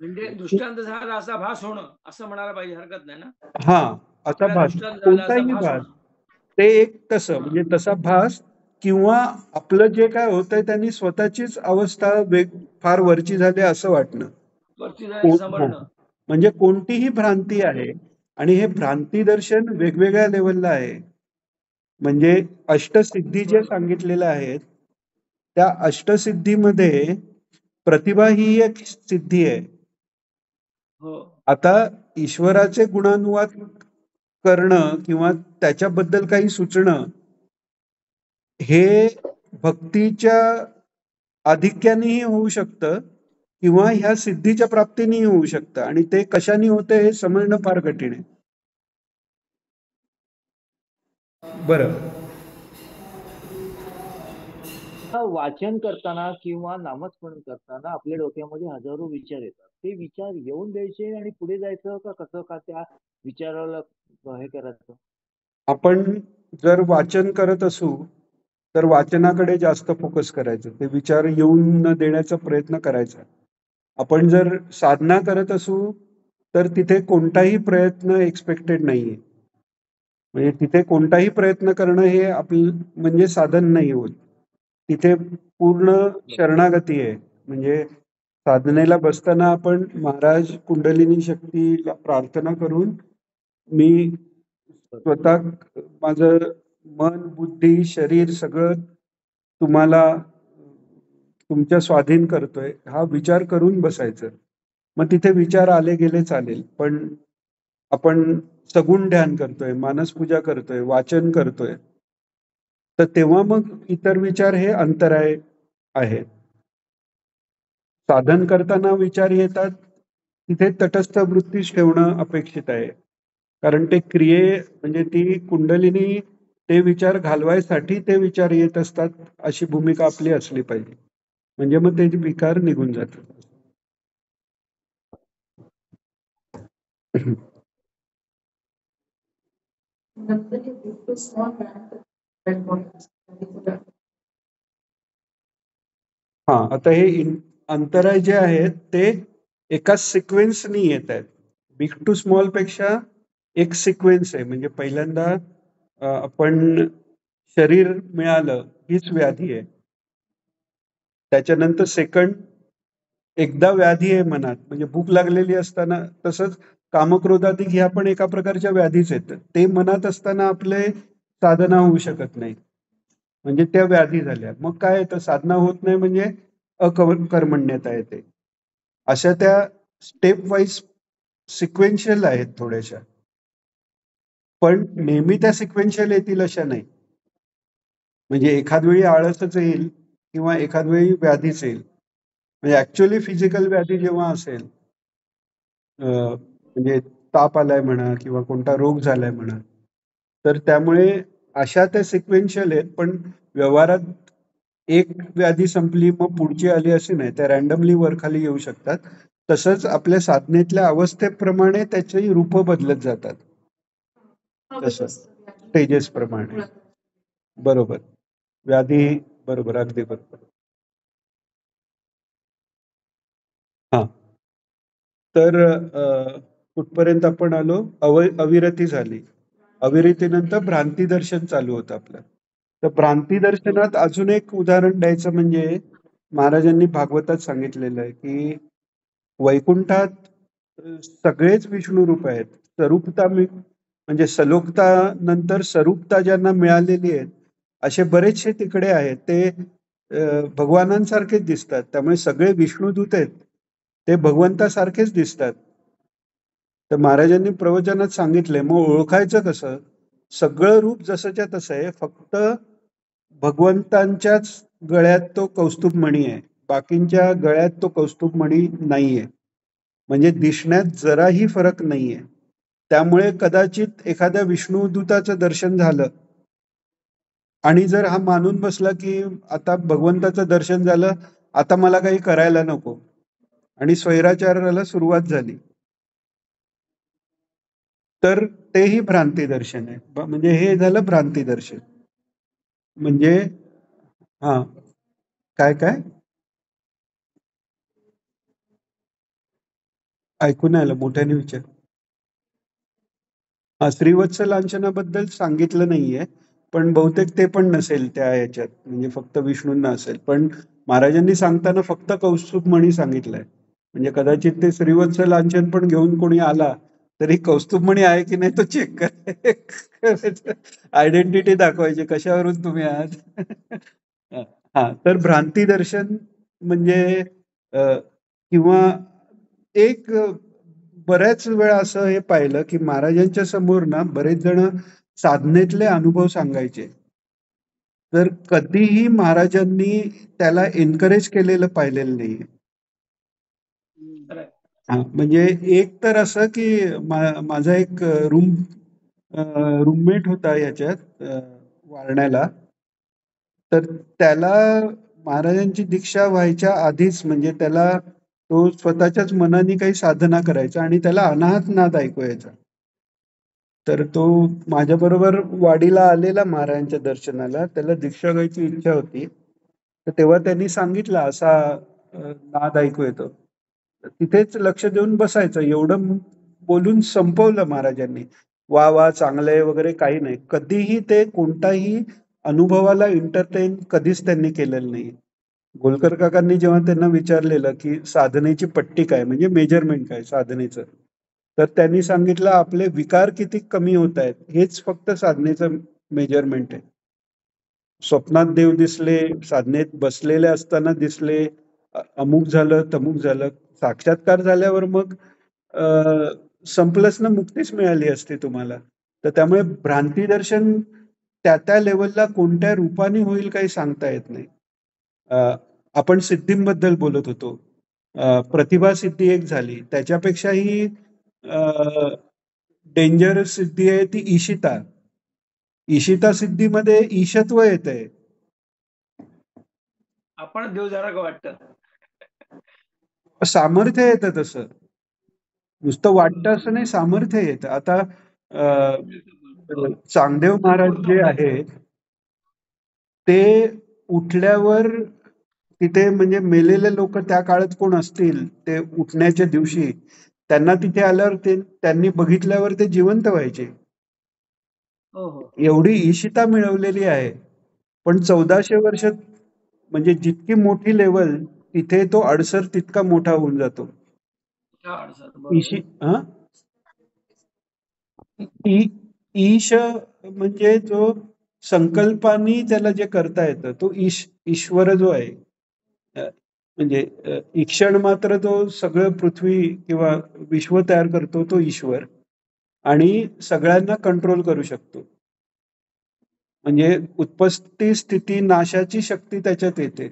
म्हणजे दृष्टांत झाला असा भास होणं असं म्हणायला पाहिजे, हरकत नाही ना? हा असा आपल्या भास, दृष्टांत झाला असा कोणताही भास भास, होणं. ते एक तसं हा. म्हणजे तसा भास, किंवा आपलं जे काय होतंय त्यांनी स्वतःचीच अवस्था फार वरची झाली असं वाटणं. वरती जायचं हा. समजणं. म्हणजे कोणतीही भ्रांती आहे, आणि हे भ्रांती दर्शन वेगवेगळ्या लेवलला आहे. म्हणजे अष्टसिद्धी जे बरोबर. सांगितलेलं आहेत, त्या अष्टसिद्धीमध्ये प्रतिभा ही एक सिद्धी आहे. हो. आता ईश्वराचे गुणानुवाद करणं किंवा त्याच्याबद्दल काही सुचणं हे भक्तीच्या आधिक्यानेही होऊ शकतं, किंवा ह्या सिद्धीच्या प्राप्तीनेही होऊ शकतं, आणि ते कशाने होते हे समजणं फार कठीण आहे. बरं. वाचन करताना किंवा नामस्मरण करताना आपल्या डोक्यामध्ये हजारो विचार येतात. ते विचार येऊन द्यायचे आणि पुढे जायचं का कसं, का त्या विचाराला हे करायचं? आपण जर वाचन करत असू तर वाचनाकडे जास्त फोकस करायचं, ते विचार येऊन न देण्याचा प्रयत्न करायचा. आपण जर साधना करत असू तर तिथे कोणताही प्रयत्न एक्सपेक्टेड नाहीये. म्हणजे तिथे कोणताही प्रयत्न करणं हे आपलं म्हणजे साधन नाही होत. तिथे पूर्ण शरणागती आहे. म्हणजे साधनेला बसताना आपण महाराज कुंडलिनी शक्तीला प्रार्थना करून मी स्वतः माझं मन, बुद्धी, शरीर सगळं तुम्हाला तुमच्या स्वाधीन करतोय हा विचार करून बसायचं. मग तिथे विचार आले गेले चालेल, पण आपण सगुण ध्यान करतोय, मानसपूजा करतोय, वाचन करतोय, तर तेव्हा मग इतर विचार हे अंतराय आहेत. साधन करताना विचार येतात, तिथे तटस्थ वृत्तीच ठेवणं अपेक्षित आहे. कारण ते म्हणजे ती कुंडलिनी ते विचार घालवायसाठी ते विचार येत असतात, अशी भूमिका आपली असली पाहिजे. म्हणजे मग ते विकार निघून जातात. हा, आता हे अंतराय जे आहेत ते एका सिक्वेन्सनी येत आहेत. बिग टू स्मॉल पेक्षा एक सिक्वेन्स आहे. म्हणजे पहिल्यांदा आपण शरीर मिळालं हीच व्याधी आहे. त्याच्यानंतर सेकंड एकदा व्याधी आहे मनात, म्हणजे भूक लागलेली असताना, तसंच कामक्रोधाधिक ह्या पण एका प्रकारच्या व्याधीच आहेत. ते मनात असताना आपले साधना होऊ शकत नाही, म्हणजे त्या व्याधी झाल्या. मग काय येतं, साधना होत नाही म्हणजे अकर्मण्यता येते. अशा त्या स्टेप वाईज सिक्वेन्शियल आहेत थोड्याशा, पण नेहमी त्या सिक्वेन्शियल येतील अशा नाही. म्हणजे एखाद वेळी आळसच येईल किंवा एखाद वेळी व्याधीच येईल. म्हणजे ऍक्च्युअली फिजिकल व्याधी जेव्हा असेल, म्हणजे ताप आलाय म्हणा किंवा कोणता रोग झालाय म्हणा, तर त्यामुळे अशा त्या सिक्वेन्शियल आहेत. पण व्यवहारात एक व्याधी संपली मग पुढची आली अशी नाही, त्या रॅन्डमली वर खाली येऊ शकतात. तसंच आपल्या साधनेतल्या अवस्थेप्रमाणे त्याची रूप बदलत जातात, तसं स्टेजेस प्रमाणे. बरोबर, व्याधी, बरोबर, अगदी बरोबर. हा, तर कुठपर्यंत आपण आलो, अविरती झाली. अविरतीनंतर भ्रांती दर्शन चालू होतं आपलं. तर भ्रांती दर्शनात अजून एक उदाहरण द्यायचं म्हणजे महाराजांनी भागवतात सांगितलेलं आहे की वैकुंठात सगळेच विष्णू रूप आहेत. स्वरूपता म्हणजे सलोकता नंतर स्वरूपता ज्यांना मिळालेली आहेत असे बरेचसे तिकडे आहेत. ते भगवानांसारखेच दिसतात, त्यामुळे सगळे विष्णुदूत आहेत, ते भगवंतासारखेच दिसतात. तर महाराजांनी प्रवचनात सांगितलंय, मग ओळखायचं कसं? सगळं रूप जसंच्या तसं आहे, फक्त भगवंतांच्याच गळ्यात तो कौस्तुभमणी आहे, बाकींच्या गळ्यात तो कौस्तुभमणी नाहीये. म्हणजे दिसण्यात जराही फरक नाहीये. त्यामुळे कदाचित एखाद्या विष्णुदूताचं दर्शन झालं आणि जर हा मानून बसला की आता भगवंताचं दर्शन झालं, आता मला काही करायला नको, आणि स्वैराचाराला सुरुवात झाली, तर तेही भ्रांती दर्शन आहे. म्हणजे हे झालं भ्रांती दर्शन. म्हणजे हा, काय काय ऐकून आलं, मोठ्याने विचार. श्रीवत्स लांछनाबद्दल सांगितलं नाहीये, पण बहुतेक ते पण नसेल त्या ह्याच्यात, म्हणजे फक्त विष्णूंना असेल. पण महाराजांनी सांगताना फक्त कौस्तुभमणी सांगितलंय. म्हणजे कदाचित ते श्रीवत्स लांछन पण घेऊन कोणी आला तरी कौस्तुभमणी आहे की नाही तो चेक करायचं, आयडेंटिटी दाखवायची, कशावरून तुम्ही आहात. हा, तर भ्रांती दर्शन म्हणजे किंवा एक बऱ्याच वेळा असं हे पाहिलं की महाराजांच्या समोर ना बरेच जण साधनेतले अनुभव सांगायचे, तर कधीही महाराजांनी त्याला एनकरेज केलेलं पाहिलेलं नाही. खरंय. म्हणजे एक तर असं की माझा एक रूममेट होता याच्यात वारण्याला, तर त्याला महाराजांची दीक्षा व्हायच्या आधीच म्हणजे त्याला तो स्वतःच्याच मनाने काही साधना करायचा आणि त्याला अनाहत नाद ऐकू यायचा. तर तो माझ्याबरोबर वाडीला आलेला महाराजांच्या दर्शनाला, त्याला दीक्षा घ्यायची इच्छा होती. तर तेव्हा त्यांनी सांगितलं असा नाद ऐकू येतो. तिथेच लक्ष देऊन बसायचं, एवढं बोलून संपवलं महाराजांनी. वा वा चांगलंय वगैरे काही नाही. कधीही ते कोणताही अनुभवाला एंटरटेन कधीच त्यांनी केलेलं नाही. गोलकर काकांनी जेव्हा त्यांना विचारलेलं की साधनेची पट्टी काय, म्हणजे मेजरमेंट काय साधनेचं, तर त्यांनी सांगितलं आपले विकार किती कमी होत आहेत हेच फक्त साधनेचं मेजरमेंट आहे. स्वप्नात देव दिसले, साधनेत बसलेले असताना दिसले, अमुक झालं तमुक झालं, साक्षात्कार झाल्यावर मग संपलंच ना, मुक्तीच मिळाली असते तुम्हाला. तर त्यामुळे भ्रांती दर्शन त्या लेवलला कोणत्या रूपाने होईल काही सांगता येत नाही. आपण सिद्धींबद्दल बोलत होतो. प्रतिभा सिद्धी एक झाली, त्याच्यापेक्षाही डेंजरस सिद्धी आहे ती ईशिता. ईशिता सिद्धीमध्ये ईशत्व येत आहे. आपण देव झाला का वाटतं. सामर्थ्य येतं तसं, नुसतं वाटतं असं नाही, सामर्थ्य येतं. आता चांगदेव महाराज जे आहेत ते उठल्यावर तिथे म्हणजे मेलेले लोक त्या काळात कोण असतील ते उठण्याच्या दिवशी त्यांना तिथे आल्यावर त्यांनी बघितल्यावर ते जिवंत व्हायचे. एवढी ईशिता मिळवलेली आहे. पण 1400 वर्ष म्हणजे जितकी मोठी लेवल तिथे तो अडसर तितका मोठा होऊन जातो. ईश म्हणजे जो संकल्पानी त्याला जे करता येतं तो ईश्वर जो आहे, म्हणजे ईक्षण मात्र तो सगळं पृथ्वी किंवा विश्व तयार करतो तो ईश्वर, आणि सगळ्यांना कंट्रोल करू शकतो. म्हणजे उत्पत्ती स्थिती नाशाची शक्ती त्याच्यात येते,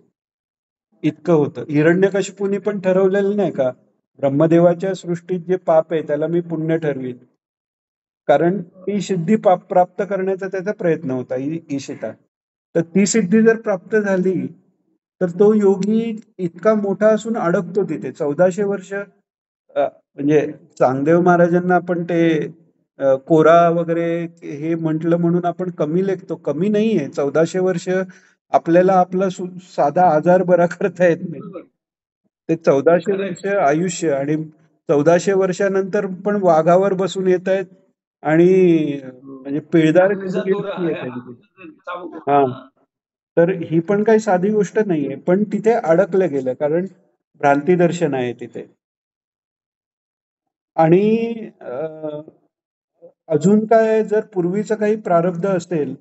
इतकं होतं. हिरण्यकशिपूनी पण ठरवलेलं नाही का, ब्रह्मदेवाच्या सृष्टीत जे पाप आहे त्याला मी पुण्य ठरवीन, कारण ती सिद्धी प्राप्त करण्याचा त्याचा प्रयत्न होता ईशिता. तर ती सिद्धी जर प्राप्त झाली तर तो योगी इतका मोठा असून अडकतो तिथे 1400 वर्ष. म्हणजे चांगदेव महाराजांना आपण ते कोरा वगैरे हे म्हटलं म्हणून आपण कमी लेखतो, कमी नाहीये. 1400 वर्ष आपल्याला आपला साधा आजार बरा करता येत नाही. ते 1400 वर्ष आयुष्य, आणि 1400 वर्षानंतर पण वाघावर बसून येत आहेत आणि म्हणजे पिळदार हा, तर ही पण काही साधी गोष्ट नाहीये. पण तिथे अडकलं गेलं कारण भ्रांती दर्शन आहे तिथे. आणि अजून काय, जर पूर्वीचं काही प्रारब्ध असेल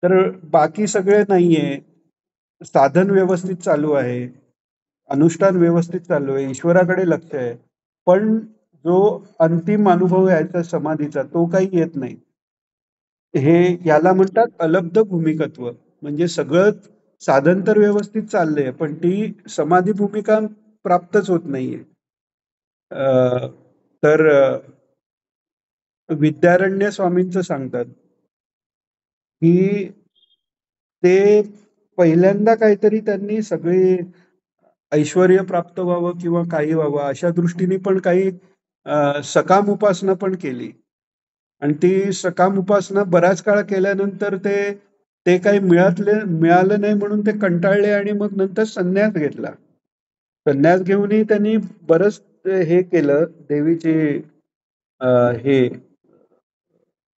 तर बाकी सगळे नाहीये. साधन व्यवस्थित चालू आहे, अनुष्ठान व्यवस्थित चालू आहे, ईश्वराकडे लक्ष आहे, पण जो अंतिम अनुभव याचा समाधीचा तो काही येत नाही. हे याला म्हणतात अलब्ध भूमिकत्व. म्हणजे सगळं साधन तर व्यवस्थित चाललंय पण ती समाधी भूमिका प्राप्तच होत नाहीये. तर विद्यारण्य स्वामींचं सांगतात की ते पहिल्यांदा काहीतरी त्यांनी सगळे ऐश्वर्य प्राप्त व्हावं किंवा काही व्हावं अशा दृष्टीने पण काही सकाम उपासना पण केली, आणि ती सकाम उपासना बराच काळ केल्यानंतर ते काही मिळालं नाही म्हणून ते कंटाळले आणि मग नंतर संन्यास घेतला. संन्यास घेऊनही त्यांनी बरंच ते हे केलं देवीची हे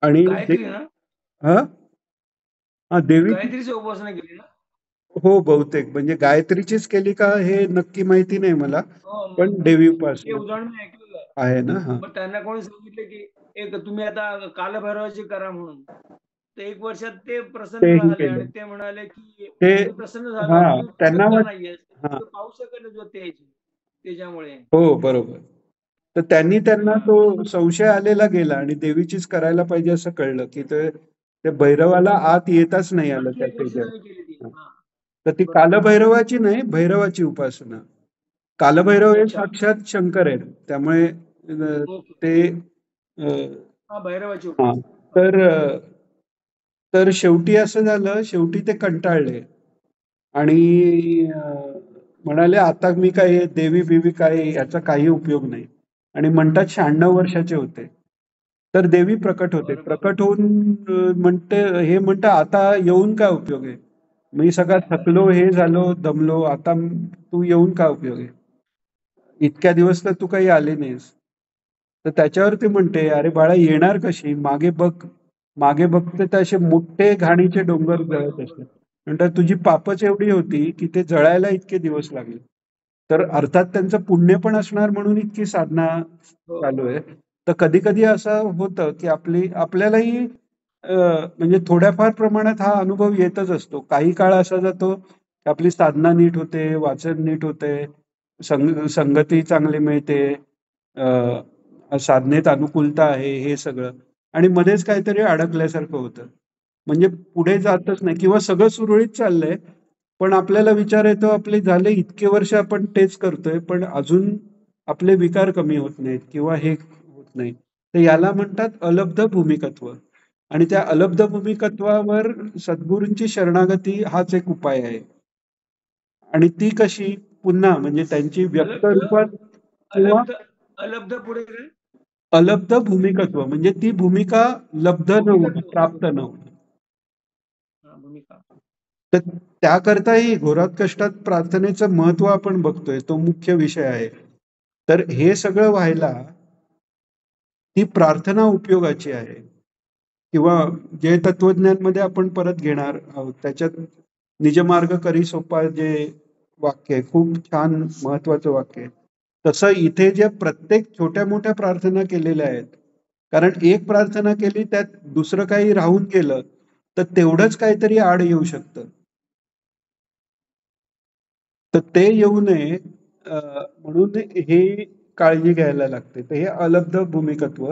आणि गायत्री ना, हा हा देवीची गायत्रीची उपासना केली ना. हो बहुतेक म्हणजे गायत्रीचीच केली का हे नक्की माहिती नाही मला, हो, पण देवी हे उपासना उदाहरण मी ऐकलेलं आहे. आहे ना. हा मग त्यांना कोणी सांगितलं की एक तुम्ही आता कालभैरवाची करा म्हणून, तर 1 वर्षात ते प्रसन्न तेही झाले आणि केलं ते म्हणाले की ते. मी प्रसन्न झालो, हा तू त्यांना का वाट नाहीयेस? हा तू पाहू शकत नाही ज्योत यायची त्याच्यामुळे. हो बरोबर. तर त्यांना हा. तो संशय आलेला गेला आणि देवीचीच करायला पाहिजे असं कळलं की ते भैरवाला आत येताच नाही आलं आणखी त्या 1 वर्ष त्याच्यात. त्यांनी केली ती. हा. हा. तर ती बरोबर. कालभैरवाची नाही, भैरवाची उपासना. कालभैरव हे अच्छा. साक्षात शंकर आहेत, त्यामुळे ओके. ते हा, भैरवाची हा उपासना. तर तर शेवटी असं झालं, शेवटी ते कंटाळले आणि म्हणाले आता मी काय हे देवी बिवी काय याचा काही उपयोग नाही. आणि म्हणतात 96 वर्षाचे होते. तर देवी प्रकट होते. अरे बाप! प्रकट होऊन म्हणतं आता येऊन काय उपयोग आहे? मी सगळा थकलो, हे झालो, दमलो, आता तू येऊन काय उपयोग आहे? इतक्या दिवस तर तू काही आले नाहीस. तर त्याच्यावर ती म्हणते, अरे बाळा येणार कशी? मागे बघ. मागे बघते तर असे मोठे घाणीचे डोंगर डोंगर, जळत डोंगर. असतात. म्हणतात तुझी पापच एवढी होती की ते जळायला इतके दिवस लागले. तर अर्थात त्यांचं पुण्य पण असणार म्हणून इतकी साधना हो. चालू आहे. तर कधी-कधी असं होतं की आपल्यालाही म्हणजे थोड्याफार प्रमाणात हा अनुभव येतच असतो. काही काळ असा जातो की आपली साधना नीट होते, वाचन नीट होते, संगती चांगली मिळते, साधनेत अनुकूलता आहे हे सगळं आणि मध्येच काहीतरी अडकल्यासारखं होतं. म्हणजे पुढे जातच नाही किंवा सगळं सुरळीत चाललंय, पण आपल्याला विचार येतो आपले झाले इतके वर्ष आपण तेच करतोय, पण अजून आपले विकार कमी होत नाहीत किंवा हे होत नाही. तर याला म्हणतात अलब्ध भूमिकत्व आणि त्या अलब्ध भूमिकत्वावर सद्गुरूंची शरणागती हाच एक उपाय आहे. आणि ती कशी? पुन्हा म्हणजे त्यांची व्यक्त अलब्ध, रूपात किंवा अलब्ध, अलब्ध पुढे काय? अलब्ध भूमिकत्व म्हणजे ती भूमिका लब्ध न होणं, भूमिकत्व. प्राप्त न होणं. हा, भूमिका. तर त्याकरताही घोरात कष्टात प्रार्थनेचं महत्व आपण बघतोय, तो मुख्य विषय आहे. तर हे सगळं व्हायला ती प्रार्थना उपयोगाची आहे किंवा जे तत्वज्ञानमध्ये आपण परत घेणार आहोत त्याच्यात निजमार्ग करी सोपा जे वाक्य आहे, खूप छान महत्वाचं वाक्य आहे. तसं इथे जे प्रत्येक छोट्या मोठ्या प्रार्थना केलेल्या आहेत, कारण एक प्रार्थना केली त्यात दुसरं काही राहून गेलं तर तेवढंच काहीतरी आड येऊ शकतं. तर ते येऊ नये म्हणून हे काळजी घ्यायला लागते. तर हे अलब्ध भूमिकत्व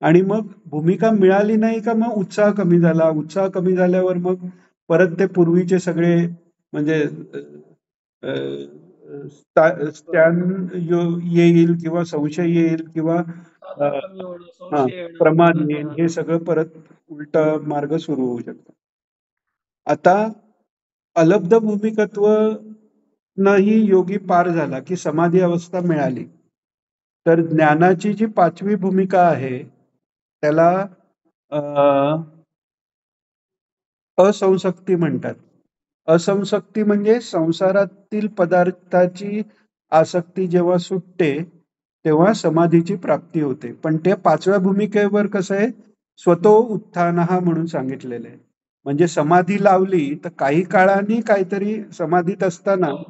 आणि मग भूमिका मिळाली नाही का मग उत्साह कमी झाला. उत्साह कमी झाल्यावर मग परत ते पूर्वीचे सगळे म्हणजे अ, येईल किंवा संशय येईल किंवा साधना कमी होणं, हां, संशय येणं. प्रमाद हां, येईल. हां. हे सगळं परत उलटा मार्ग सुरू होऊ शकतो. आता अलब्ध भूमिकत्व नही योगी पार झाला की समाधी अवस्था मिळाली. तर ज्ञानाची जी 5वी भूमिका आहे त्याला अ, असंसक्ती म्हणतात. असंसक्ती म्हणजे संसारातील पदार्थाची आसक्ती जेव्हा सुटते, तेव्हा समाधीची प्राप्ती होते. पण ते 5व्या भूमिकेवर कसं आहे, स्वतो उत्थानः म्हणून सांगितलेलं आहे. म्हणजे समाधी लावली तर काही काळाने काहीतरी समाधीत असताना हो.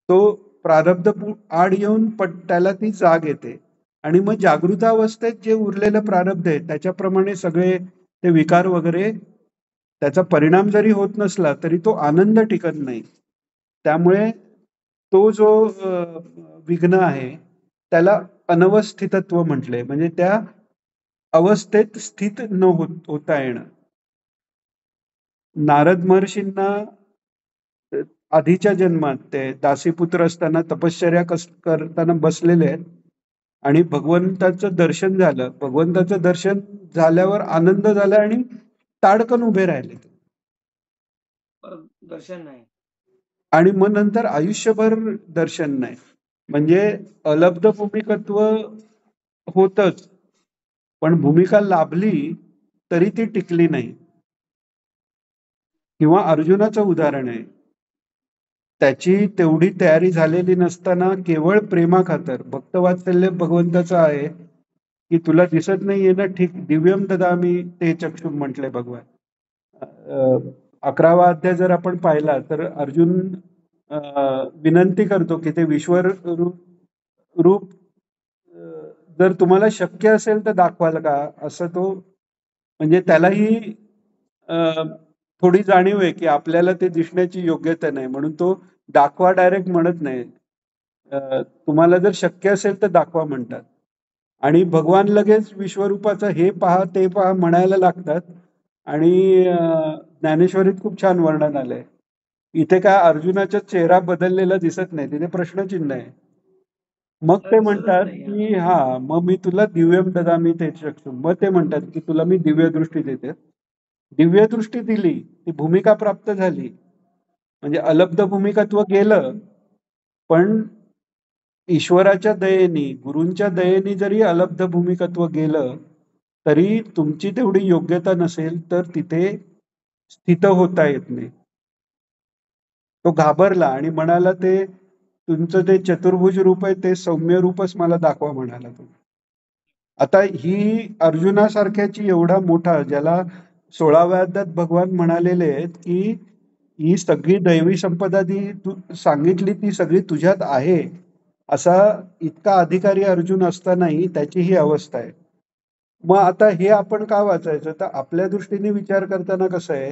तो प्रारब्ध आड येऊन त्याला ती जाग येते आणि मग जागृतावस्थेत जे उरलेलं प्रारब्ध आहे त्याच्याप्रमाणे सगळे ते विकार वगैरे त्याचा परिणाम जरी होत नसला तरी तो आनंद टिकत नाही. त्यामुळे तो जो विघ्न आहे त्याला अनवस्थितत्व म्हटलंय. म्हणजे त्या अवस्थेत स्थित न होता येणं. नारद महर्षींना आधीच्या जन्मात ते दासीपुत्र असताना तपश्चर्या करताना बसलेले आहेत आणि भगवंताचं दर्शन झालं. भगवंताचं दर्शन झाल्यावर आनंद झाला आणि ताडकन उभे राहिले परत दर्शन नाही. आणि मग नंतर आयुष्यभर दर्शन नाही. म्हणजे अलब्ध भूमिकत्व होतच, पण भूमिका लाभली तरी ती टिकली नाही. किंवा अर्जुनाचं उदाहरण आहे. त्याची तेवढी तयारी झालेली नसताना केवळ प्रेमाखातर भक्तवात्सल्य भगवंताचं आहे की तुला दिसत नाहीये ना, ठीक, दिव्यम ददामी ते चक्षुम म्हटले भगवान. 11वा अध्याय जर आपण पाहिला तर अर्जुन विनंती करतो की ते विश्वर रूप जर तुम्हाला शक्य असेल तर दाखवाल का, असं तो, म्हणजे त्यालाही थोडी जाणीव आहे की आपल्याला ते दिसण्याची योग्यता नाही, म्हणून तो दाखवा डायरेक्ट म्हणत नाही. तुम्हाला जर शक्य असेल तर दाखवा म्हणतात. आणि भगवान लगेच विश्वरूपाचं हे पहा ते पहा म्हणायला लागतात. आणि ज्ञानेश्वरीत खूप छान वर्णन आलंय. इथे काय अर्जुनाचा चेहरा बदललेला दिसत नाही, तिथे प्रश्नचिन्ह आहे. मग ते म्हणतात की मग मी तुला दिव्यम ददामी ते चक्षुम. मग ते म्हणतात की तुला मी दिव्य दृष्टी देते. दिव्य दृष्टी दिली, ती भूमिका प्राप्त झाली, म्हणजे अलब्ध भूमिकत्व गेलं, पण ईश्वराच्या दयेने, गुरूंच्या दयेने जरी अलब्ध भूमिकत्व गेलं तरी तुमची तेवढी योग्यता नसेल तर तिथे स्थित होता येत नाही. तो घाबरला आणि म्हणाला, ते तुमचं ते चतुर्भुज रूप आहे ते सौम्य रूपच मला दाखवा म्हणाला तो. आता ही अर्जुनासारख्याची एवढा मोठा, ज्याला 16व्या अध्यायात भगवान म्हणालेले आहेत की ही सगळी दैवी संपदा तू सांगितली ती सगळी तुझ्यात आहे, असा इतका अधिकारी अर्जुन असतानाही त्याची ही अवस्था आहे. मग आता हे आपण का वाचायचं, तर आपल्या दृष्टीने विचार करताना कसं आहे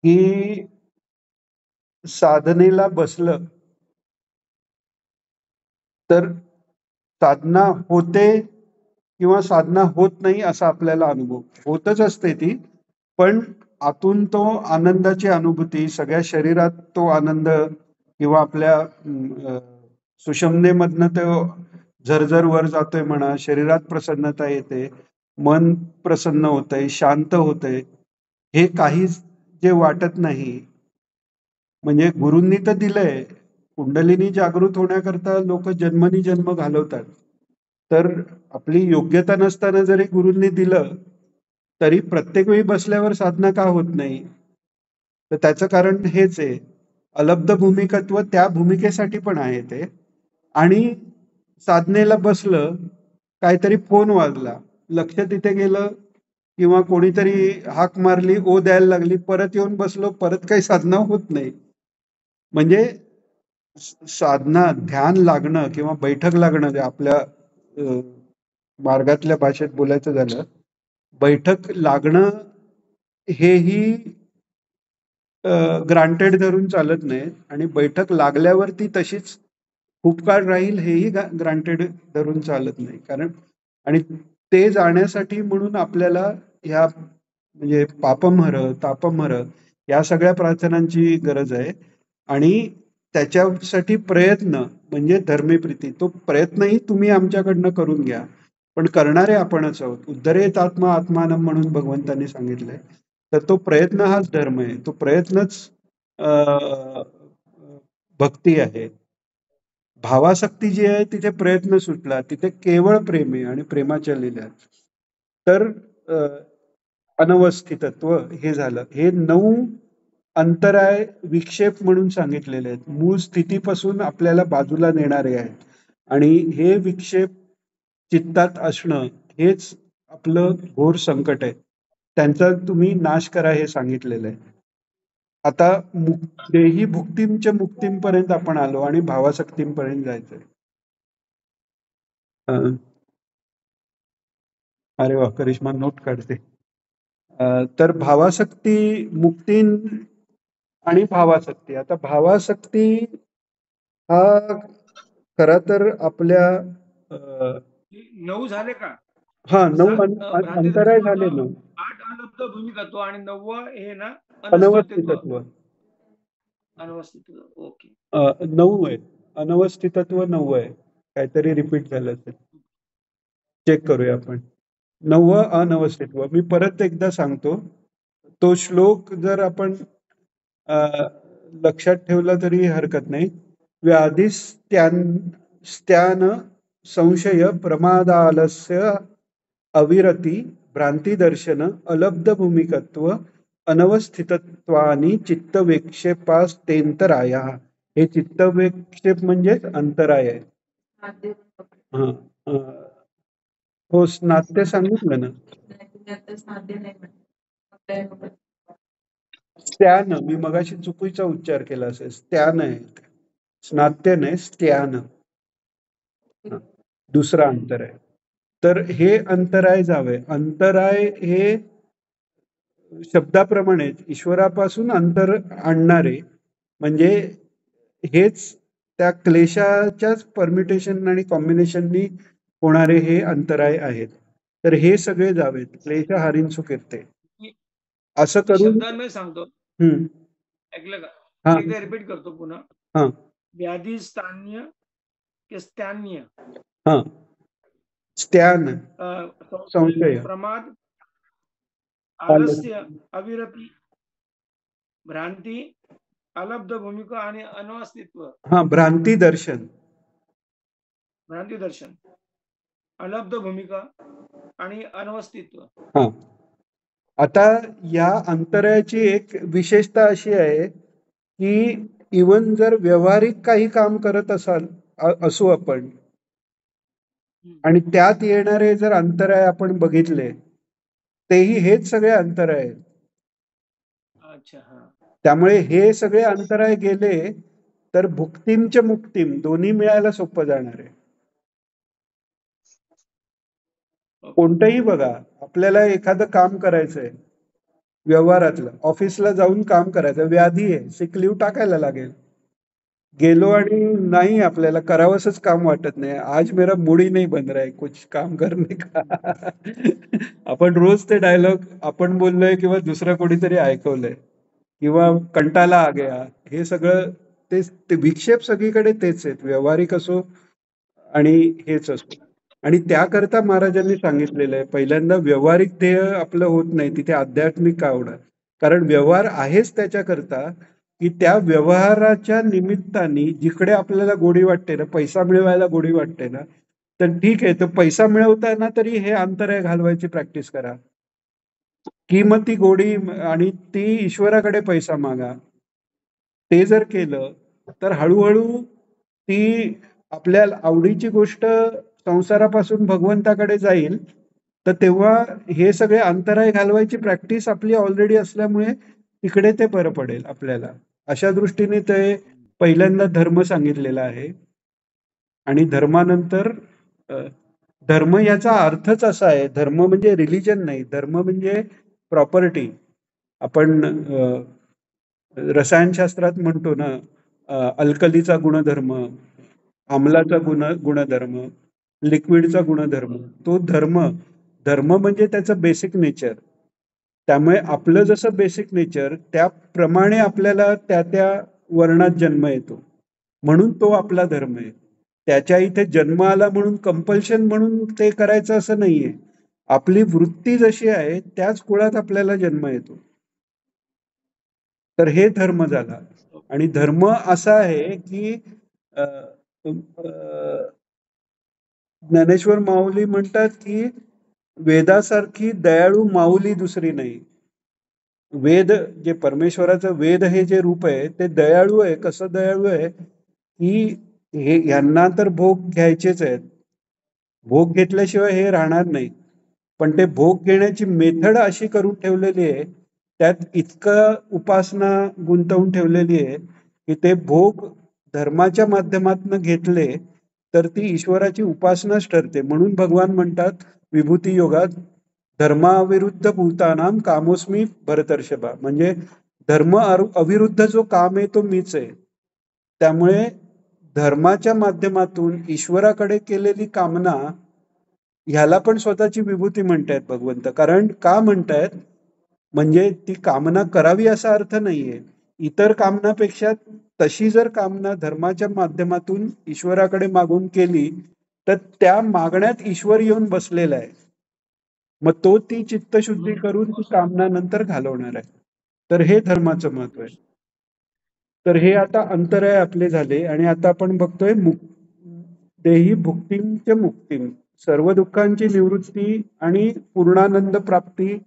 की साधनेला बसलं तर साधना होते किंवा साधना होत नाही असा आपल्याला अनुभव होतच असते ती, पण आतून तो आनंदाची अनुभूती, सगळ्या शरीरात तो आनंद किंवा आपल्या सुषमनेमधनं तो झरझर वर जातोय म्हणा, शरीरात प्रसन्नता येते, मन प्रसन्न होतंय, शांत होतंय, हे काहीच जे वाटत नाही. म्हणजे गुरूंनी तर दिलंय, कुंडलिनी जागृत होण्याकरता लोक जन्मनी जन्म घालवतात, तर आपली योग्यता नसताना जरी गुरूंनी दिलं तरी प्रत्येक वेळी बसल्यावर साधना का होत नाही, तर त्याचं कारण हेच आहे, अलब्ध भूमिकत्व त्या भूमिकेसाठी पण आहे ते. आणि साधनेला बसलं, काहीतरी फोन वाजला, लक्ष तिथे गेलं किंवा कोणीतरी हाक मारली, ओ द्यायला लागली, परत येऊन बसलो, परत काही साधना होत नाही. म्हणजे साधना, ध्यान लागणं किंवा बैठक लागणं, जे आपल्या मार्गातल्या भाषेत बोलायचं झालं, बैठक लागणं हेही ग्रांटेड धरून चालत नाही, आणि बैठक लागल्यावरती तशीच खूप काळ राहील हेही ग्रांटेड धरून चालत नाही. कारण आणि ते जाण्यासाठी म्हणून आपल्याला ह्या म्हणजे पापमहर, तापमहर या सगळ्या प्रार्थनांची गरज आहे. आणि त्याच्यासाठी प्रयत्न म्हणजे धर्मेप्रीती, तो प्रयत्नही तुम्ही आमच्याकडनं करून घ्या, पण करणारे आपणच आहोत. उद्धरेत आत्मा आत्मानम म्हणून भगवंतांनी सांगितलंय. तर तो प्रयत्न हाच धर्म आहे, तो प्रयत्नच भक्ती आहे. भावासक्ती जी आहे तिथे प्रयत्न सुटला, तिथे केवळ प्रेम आहे आणि प्रेमाच्या लीला. तर अनवस्थितत्व हे झालं. हे 9 अंतराय विक्षेप म्हणून सांगितलेले आहेत, मूळ स्थितीपासून आपल्याला बाजूला नेणारे आहेत. आणि हे विक्षेप चित्तात असणं हेच आपलं घोर संकट आहे, त्यांचा तुम्ही नाश करा हे सांगितलेलं आहे. आता देही भुक्तींच्या मुक्तींपर्यंत आपण आलो आणि भावासक्तींपर्यंत जायचंय. अरे वा, करिश्मा नोट काढते. तर भावासक्ती, मुक्ती आणि भावासक्ती. आता भावासक्ती हा खरा तर आपल्या 9 झाले का? 9 अंतराय झाले. 8 अलब्ध भूमिकत्व आणि 9 हे ना अनवस्थितत्व. अनवस्थितत्व. ओके, 9 आहे, अनवस्थितत्व 9 आहे, काहीतरी रिपीट झालं असेल, चेक करूया आपण. 9 अनवस्थितत्व. मी परत एकदा सांगतो, तो श्लोक जर आपण लक्षात ठेवला तरी हरकत नाही. व्याधिस्त्यान संशय प्रमादालस्य अविरती भ्रांती दर्शन अलब्ध भूमिकत्व अनवस्थितत्वानी चित्तविक्षेपास तेंतराया. हे चित्तविक्षेप म्हणजेच अंतराय आहे. हा, हो, स्नात्य सांगितलं ना. स्त्यान, मी मगाशी चुकीचा उच्चार केला असेल. स्त्यान आहे, स्नात्य नाही, स्त्यान. दुसरा अंतर आहे. तर हे अंतराय जावे. अंतराय हे शब्दाप्रमाणे ईश्वरापासून अंतर आणणारे, म्हणजे हेच त्या क्लेशाच्याच परम्युटेशन आणि कॉम्बिनेशननी होणारे हे अंतराय आहेत. तर हे सगळे जावेत. क्लेश हारीन सुकीर्ते असं करून शब्दांमध्ये सांगतो, ऐकलं का? हा एकदा रिपीट करतो पुन्हा. हा व्याधी स्थान्य की स्थान्य, हा स्त्यान, संशय, प्रमाद, आलस्य, अविरती, भ्रांती, अलब्ध भूमिका आणि अनवस्थित्व. हा, भ्रांती दर्शन, भ्रांती दर्शन, अलब्ध भूमिका आणि अनवस्थित्व. हा. आता या अंतरायाची एक विशेषता अशी आहे की इवन जर व्यावहारिक काही काम करत असू आपण आणि त्यात येणारे जर अंतराय आपण बघितले, तेही हेच सगळे अंतराय आहेत. अच्छा, हा. त्यामुळे हे सगळे अंतराय गेले तर भुक्तिमच मुक्तिम दोन्ही मिळायला सोपं जाणार आहे. कोणतंही बघा, आपल्याला एखादं काम करायचंय, व्यवहारातलं ऑफिसला जाऊन काम करायचं, व्याधी आहे, सिक लीव्ह टाकायला लागेल. गेलो आणि नाही, आपल्याला करावंसच काम वाटत नाही, आज मेरा मूड ही नहीं बन रहा है कुछ काम करने का. आपण रोज ते डायलॉग आपण बोललोय किंवा दुसरं कोणीतरी ऐकवलंय, किंवा कंटाळा आ गया, हे सगळं ते विक्षेप सगळीकडे तेच आहेत, व्यवहारिक असो आणि हेच असो. आणि त्याकरता महाराजांनी सांगितलेलं आहे, पहिल्यांदा व्यवहारिक ध्येय आपलं होत नाही तिथे आध्यात्मिक का होणार. कारण व्यवहार आहेच त्याच्याकरता की त्या व्यवहाराच्या निमित्ताने जिकडे आपल्याला गोडी वाटते ना, पैसा मिळवायला गोडी वाटते ना, तर ठीक आहे, तर पैसा मिळवताना तरी हे अंतराय घालवायची प्रॅक्टिस करा, की मग ती गोडी आणि ती ईश्वराकडे पैसा मागा. ते जर केलं तर हळूहळू ती आपल्या आवडीची गोष्ट संसारापासून भगवंताकडे जाईल. तर तेव्हा हे सगळे अंतराय घालवायची प्रॅक्टिस आपली ऑलरेडी असल्यामुळे तिकडे ते बरं पडेल आपल्याला. अशा दृष्टीने ते पहिल्यांदा धर्म सांगितलेला आहे. आणि धर्मानंतर धर्म याचा अर्थच असा आहे, धर्म म्हणजे रिलिजन नाही, धर्म म्हणजे प्रॉपर्टी. आपण रसायनशास्त्रात म्हणतो ना, अल्कलीचा गुणधर्म, आम्लाचा गुणधर्म, लिक्विडचा गुणधर्म, तो धर्म म्हणजे त्याचं बेसिक नेचर. त्यामुळे आपलं जसं बेसिक नेचर त्याप्रमाणे आपल्याला त्या वर्णात जन्म येतो, म्हणून तो आपला धर्म आहे. त्याच्या इथे जन्म आला म्हणून कंपल्शन म्हणून ते करायचं असं नाहीये. आपली वृत्ती जशी आहे त्याच कुळात आपल्याला जन्म येतो. तर हे धर्म झाला. आणि धर्म असा आहे की ज्ञानेश्वर माऊली म्हणतात की वेदासारखी दयाळू माऊली दुसरी नाही. वेद जे परमेश्वराचं वेद हे जे रूप आहे ते दयाळू आहे. कसं दयाळू आहे की यांना तर भोग घ्यायचेच आहेत, भोग घेतल्याशिवाय हे राहणार नाही, पण ते भोग घेण्याची मेथड अशी करून ठेवलेली आहे, त्यात इतकं उपासना गुंतवून ठेवलेली आहे की ते भोग धर्माच्या माध्यमातून घेतले तर ती ईश्वराची उपासनाच ठरते. म्हणून भगवान म्हणतात विभूती योगात, धर्माविरुद्ध भूतानाम कामोस्मी भरतर्षभा, म्हणजे धर्म अविरुद्ध जो काम आहे तो मीच आहे. त्यामुळे धर्माच्या माध्यमातून ईश्वराकडे केलेली कामना ह्याला पण स्वतःची विभूती म्हणतायत भगवंत. कारण का म्हणतायत, म्हणजे ती कामना करावी असा अर्थ नाहीये. इतर कामनापेक्षा तशी जर कामना धर्माच्या माध्यमातून ईश्वराकडे मागून केली तर त्या मागण्यात ईश्वर येऊन बसलेला आहे. मग तो ती चित्तशुद्धी करून ती कामना नंतर घालवणार आहे. तर हे धर्माचं महत्व आहे. तर हे आता अंतराय आपले झाले. आणि आता आपण बघतोय देही भुक्तिंच मुक्तिम, सर्व दुःखांची निवृत्ती आणि पूर्णानंद प्राप्ती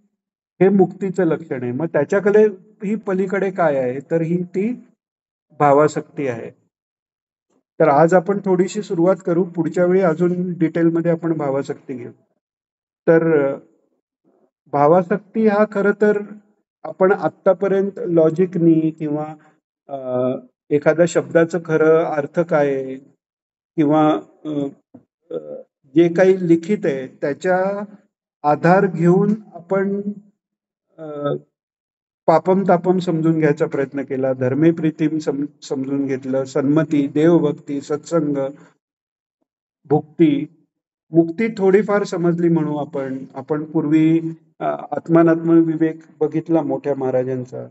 हे मुक्तीचं लक्षण आहे. मग त्याच्याकडे ही पलीकडे काय आहे, तर ही ती भावासक्ती आहे. तर आज आपण थोडीशी सुरुवात करू, पुढच्या वेळी अजून डिटेलमध्ये आपण भावासक्ती घेऊ. तर भावासक्ती हा खरं तर आपण आत्तापर्यंत लॉजिकनी किंवा एखाद्या शब्दाचं खरं अर्थ काय आहे किंवा अ, अ, जे काही लिखित आहे त्याच्या आधार घेऊन आपण पापम तापम समजून घ्यायचा प्रयत्न केला, धर्मे प्रीतीम समजून घेतलं, सन्मती, देवभक्ती, सत्संग, भुक्ती, मुक्ती थोडीफार समजली म्हणू आपण. आपण पूर्वी आत्मानात्म विवेक बघितला मोठ्या महाराजांचा.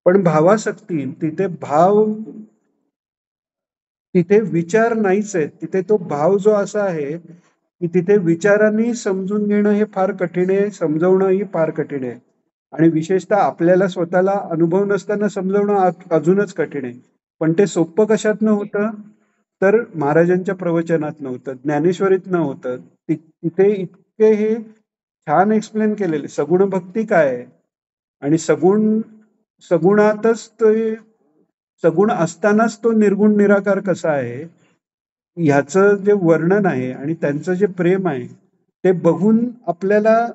पण भावासक्ती तिथे विचार नाहीच आहे. तिथे तो भाव जो असा आहे की तिथे विचारांनी समजून घेणं हे फार कठीण आहे, समजवणंही फार कठीण आहे. आणि विशेषतः आपल्याला स्वतःला अनुभव नसताना समजवणं अजूनच कठीण आहे. पण ते सोपं कशातनं होतं, तर महाराजांच्या प्रवचनातनं होतं, ज्ञानेश्वरीतनं होतं. तिथे इतके हे छान एक्सप्लेन केलेले. सगुण भक्ती काय आहे आणि सगुणातच ते सगुण असतानाच तो निर्गुण निराकार कसा आहे, ह्याचं जे वर्णन आहे आणि त्यांचं जे प्रेम आहे ते बघून आपल्याला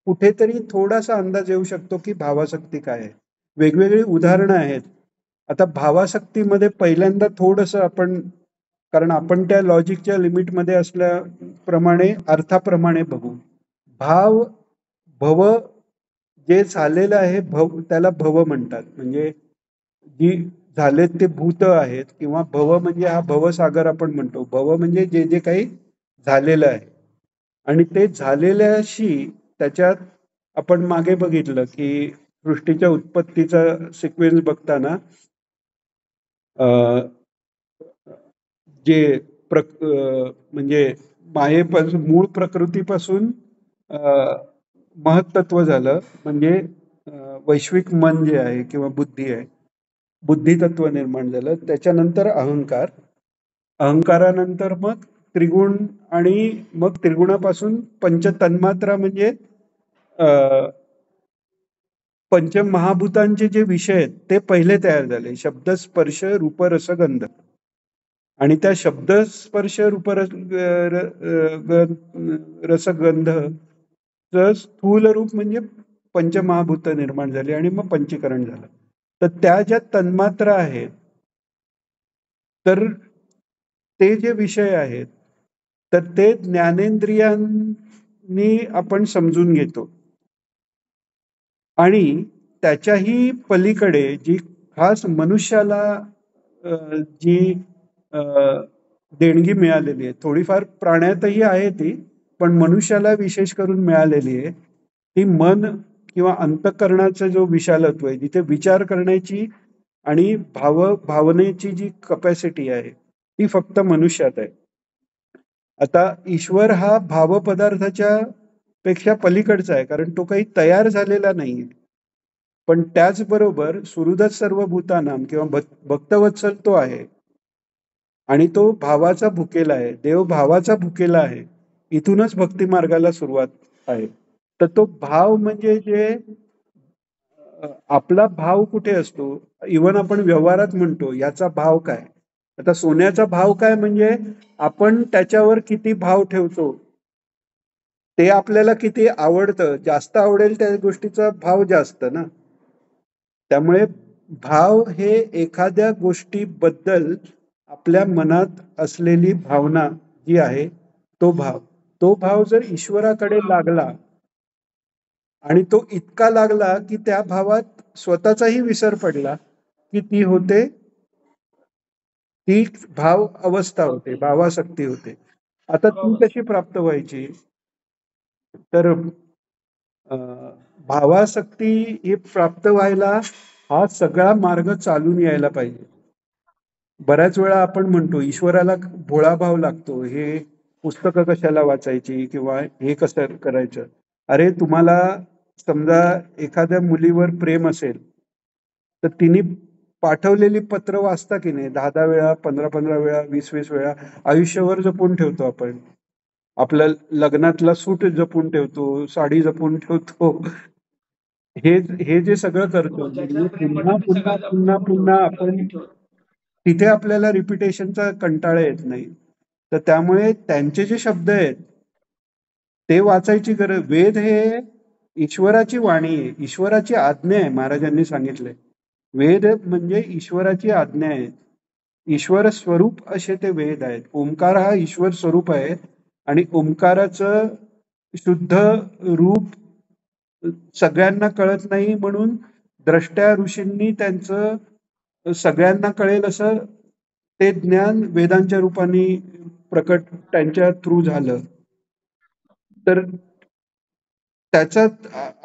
कुठेतरी थोडासा अंदाज येऊ शकतो की भावासक्ती काय आहे. वेगवेगळी उदाहरणं आहेत. आता भावासक्तीमध्ये पहिल्यांदा थोडंसं आपण, कारण आपण त्या लॉजिकच्या लिमिटमध्ये असल्याप्रमाणे अर्थाप्रमाणे बघू. भव जे झालेलं आहे, त्याला भव म्हणतात. म्हणजे जी झालेत ते भूत आहेत, किंवा भव म्हणजे हा भवसागर आपण म्हणतो. भव म्हणजे जे जे काही झालेलं आहे आणि ते झालेल्याशी त्याच्यात आपण मागे बघितलं की सृष्टीच्या उत्पत्तीचा सिक्वेन्स बघताना जे म्हणजे मायेपासून मूळ प्रकृतीपासून महत्त्व झालं, म्हणजे वैश्विक मन जे आहे किंवा बुद्धी आहे, बुद्धितत्व निर्माण झालं. त्याच्यानंतर अहंकार, अहंकारानंतर मग त्रिगुण, आणि मग त्रिगुणापासून पंचतन्मात्रा म्हणजे पंचमहाभूतांचे जे विषय आहेत ते पहिले तयार झाले. शब्द, स्पर्श, रूप, रस, गंध. आणि त्या शब्द, स्पर्श, रूप, रसगंध स्थूल रूप म्हणजे पंचमहाभूत निर्माण झाली आणि मग पंचीकरण झालं. तर त्या ज्या तन्मात्रा आहेत, तर ते जे विषय आहेत तर ते ज्ञानेंद्रियांनी आपण समजून घेतो. आणि त्याच्याही पलीकडे जी खास मनुष्याला जी देणगी मिळालेली आहे, थोडीफार प्राण्यातही आहे ती, पण मनुष्याला विशेष करून मिळालेली आहे, ती मन किंवा अंतःकरणाचा जो विशालत्व आहे, जिथे विचार करण्याची आणि भावनेची जी कपॅसिटी आहे ती फक्त मनुष्यात आहे. आता ईश्वर हा भावपदार्थाच्या पेक्षा पलीकडचा आहे, कारण तो काही तयार झालेला नाही. पण त्याचबरोबर सुहृदः सर्व भूतानाम किंवा भक्तवत्सल तो आहे आणि तो भावाचा भुकेला आहे. देव भावाचा भुकेला आहे. इथूनच भक्ती मार्गाला सुरुवात आहे. तर तो भाव म्हणजे जे आपला भाव कुठे असतो, इव्हन आपण व्यवहारात म्हणतो याचा भाव काय. आता सोन्याचा भाव काय म्हणजे आपण त्याच्यावर किती भाव ठेवतो, ते आपल्याला किती आवडतं, जास्त आवडेल त्या गोष्टीचा भाव जास्त ना. त्यामुळे भाव हे एखाद्या गोष्टीबद्दल आपल्या मनात असलेली भावना जी आहे तो भाव जर ईश्वराकडे लागला आणि तो इतका लागला की त्या भावात स्वतःचाही विसर पडला की ती भाव अवस्था होते, भावासक्ती होते. आता ती कशी प्राप्त व्हायची, तर भावासक्ती ही प्राप्त व्हायला हा सगळा मार्ग चालून यायला पाहिजे. बऱ्याच वेळा आपण म्हणतो ईश्वराला भोळा भाव लागतो, हे पुस्तकं कशाला वाचायची किंवा हे कसं करायचं. अरे तुम्हाला समजा एखाद्या मुलीवर प्रेम असेल तर तिने पाठवलेली पत्र वाचता की नाही, 10 वेळा, 15 वेळा, 20 वेळा. आयुष्यभर जपून ठेवतो आपण. आपल्या लग्नातला सूट जपून ठेवतो, साडी जपून ठेवतो, हे जे सगळं करतो ज्याच्यावर म्हणजे प्रेम पुन्हा वाटेल ते पुन्हा सगळं पुन्हा जपून पुन्हा ठेवतो, आपण नीट ठेवतो. तिथे आपल्याला रिपिटेशनचा कंटाळा येत नाही. तर त्यामुळे त्यांचे जे शब्द आहेत ते वाचायची गरज. वेद हे ईश्वराची वाणी आहे, ईश्वराची आज्ञा आहे. महाराजांनी सांगितलंय वेद म्हणजे ईश्वराची आज्ञा आहे. ईश्वर स्वरूप असे ते वेद आहेत. ओंकार हा ईश्वर स्वरूप आहे आणि ओंकाराचं शुद्ध रूप सगळ्यांना कळत नाही म्हणून द्रष्ट्या ऋषींनी त्यांचं सगळ्यांना कळेल असं ते ज्ञान वेदांच्या रूपाने प्रकट त्यांच्या थ्रू झालं. तर त्याचा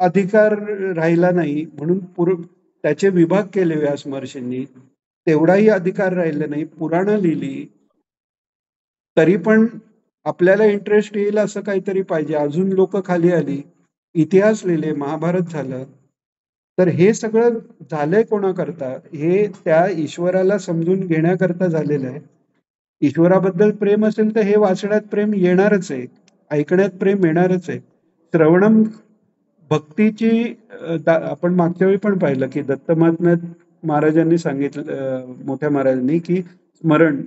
अधिकार राहिला नाही म्हणून त्याचे विभाग केले व्यास महर्षींनी. तेवढाही अधिकार राहिला नाही. पुराणं लिहिली तरी पण आपल्याला इंटरेस्ट येईल असं काहीतरी पाहिजे. अजून लोक खाली आली, इतिहास लिहिले, महाभारत झालं. तर हे सगळं झालंय कोणाकरता? हे त्या ईश्वराला समजून घेण्याकरता झालेलं आहे. ईश्वराबद्दल प्रेम असेल तर हे वाचण्यात प्रेम येणारच आहे, ऐकण्यात प्रेम येणारच आहे. श्रवणम भक्तीची आपण मागच्या वेळी पण पाहिलं की दत्त महात्म्यात महाराजांनी सांगितलं, मोठ्या महाराजांनी, की स्मरण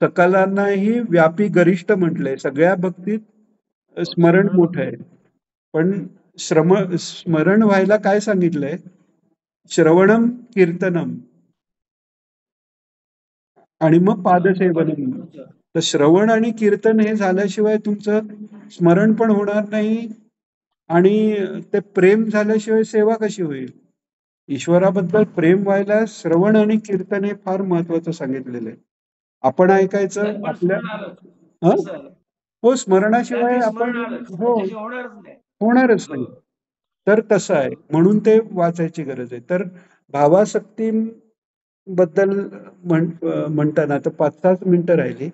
सकलांनाही व्यापी गरिष्ठ म्हटलंय. सगळ्या भक्तीत स्मरण मोठं आहे. पण स्मरण व्हायला काय सांगितलंय? श्रवणम कीर्तनम आणि मग पादसेवनम. तर श्रवण आणि कीर्तन हे झाल्याशिवाय तुमचं स्मरण पण होणार नाही आणि ते प्रेम झाल्याशिवाय सेवा कशी होईल? ईश्वराबद्दल प्रेम व्हायला श्रवण आणि कीर्तन हे फार महत्वाचं सांगितलेलं आहे. आपण ऐकायचं आपल्या हो, स्मरणाशिवाय आपण होणारच नाही. तर तसं आहे म्हणून ते वाचायची गरज आहे. तर भावासक्ती बद्दल म्हणताना तर 5-6 मिनिटं राहिली.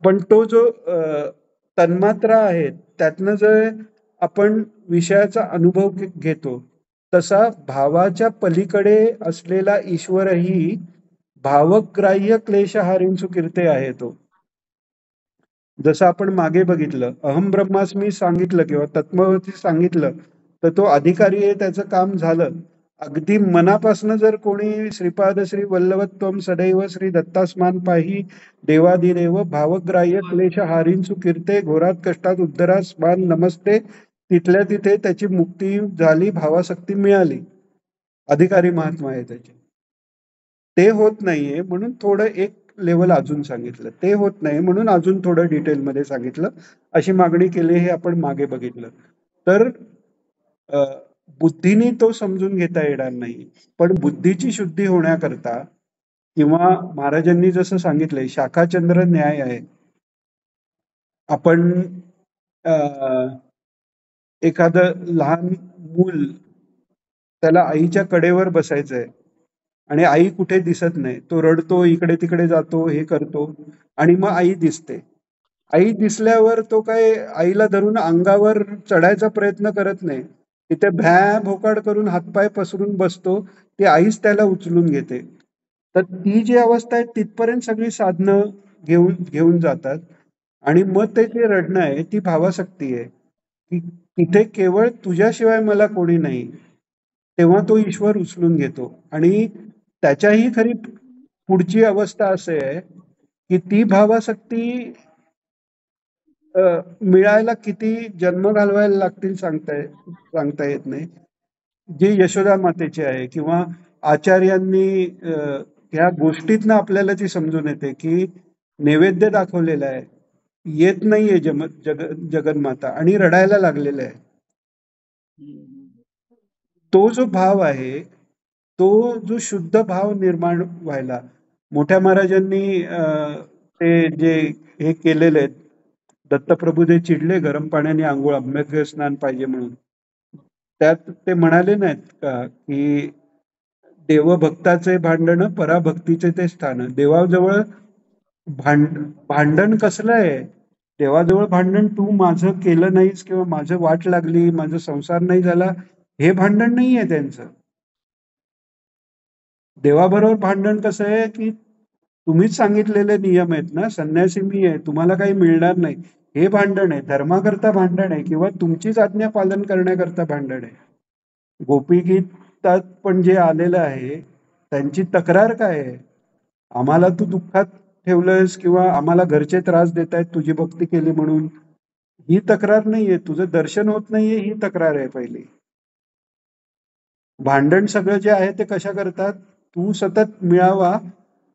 पण तो जो तन्मात्रा आहे त्यातनं जर आपण विषयाचा अनुभव घेतो तसा भावाच्या पलीकडे असलेला ईश्वरही भावग्राह्य क्लेशहारींसु कीर्ते आहे तो. जसं आपण मागे बघितलं, अहम ब्रह्मास्मी सांगितलं किंवा तत्ववती सांगितलं तर तो अधिकारी आहे, त्याचं काम झालं. अगदी मनापासनं जर कोणी श्रीपाद श्री वल्लभत्वम सदैव श्री दत्तास्मान पाही देवादिदेव भावग्राह्य क्लेशहारींसु कीर्ते घोरात कष्टात उद्धरास्मान नमस्ते, तिथल्या तिथे त्याची मुक्ती झाली, भावासक्ती मिळाली. अधिकारी महात्मा आहे त्याचे. ते होत नाहीये म्हणून थोडं एक लेवल अजून सांगितलं. ते होत नाही म्हणून अजून थोडं डिटेलमध्ये सांगितलं. अशी मागणी केली हे आपण मागे बघितलं. तर बुद्धीने तो समजून घेता येणार नाही. पण बुद्धीची शुद्धी होण्याकरता किंवा महाराजांनी जसं सांगितलंय शाखाचंद्र न्याय आहे. आपण एखादं लहान मूल त्याला आईच्या कडेवर बसायचंय आणि आई कुठे दिसत नाही, तो रडतो, इकडे तिकडे जातो, हे करतो आणि मग आई दिसते. आई दिसल्यावर तो काय आईला धरून अंगावर चढायचा प्रयत्न करत नाही, तिथे भ्या भोकाड करून हातपाय पसरून बसतो. ती आईच त्याला उचलून घेते. तर ती जी अवस्था आहे तिथपर्यंत सगळी साधनं घेऊन जातात आणि मग ते जे रडणं आहे ती भावासक्ती आहे की तिथे केवळ तुझ्याशिवाय मला कोणी नाही. तेव्हा तो ईश्वर उचलून घेतो आणि त्याच्याही खरी पुढची अवस्था असे आहे की ती भावासक्ती मिळायला किती जन्म घालवायला लागतील सांगता येत नाही. जी यशोदा मातेची आहे किंवा आचार्यांनी ह्या गोष्टीतनं आपल्याला ती समजून येते की नैवेद्य दाखवलेला आहे, येत नाहीये जगन्माता आणि रडायला लागलेला आहे. तो जो भाव आहे तो जो शुद्ध भाव निर्माण व्हायला मोठ्या महाराजांनी ते जे हे केलेले आहेत. दत्तप्रभू जे चिडले गरम पाण्याने आंघोळ अभ्यंग स्नान पाहिजे म्हणून, त्यात ते म्हणाले नाहीत का की देवभक्ताचे भांडण पराभक्तीचे ते स्थान. देवाजवळ भांडण कसलं आहे? देवाजवळ भांडण तू माझं केलं नाहीस किंवा माझं वाट लागली, माझा संसार नाही झाला, हे भांडण नाहीये त्यांचं. देवाबरोबर भांडण कसं आहे की तुम्हीच सांगितलेले नियम आहेत ना, संन्यासी मी आहे, तुम्हाला काही मिळणार नाही, हे भांडण आहे, धर्माकरता भांडण आहे किंवा तुमचीच आज्ञा पालन करण्याकरता भांडण आहे. गोपीगीतात पण जे आलेलं आहे त्यांची तक्रार काय आहे? आम्हाला तू दुःखात ठेवलंयस किंवा आम्हाला घरचे त्रास देत आहेत तुझी भक्ती केली म्हणून, ही तक्रार नाहीये. तुझं दर्शन होत नाहीये ही तक्रार आहे पहिली. भांडण सगळं जे आहे ते कशा करतात? तू सतत मिळावा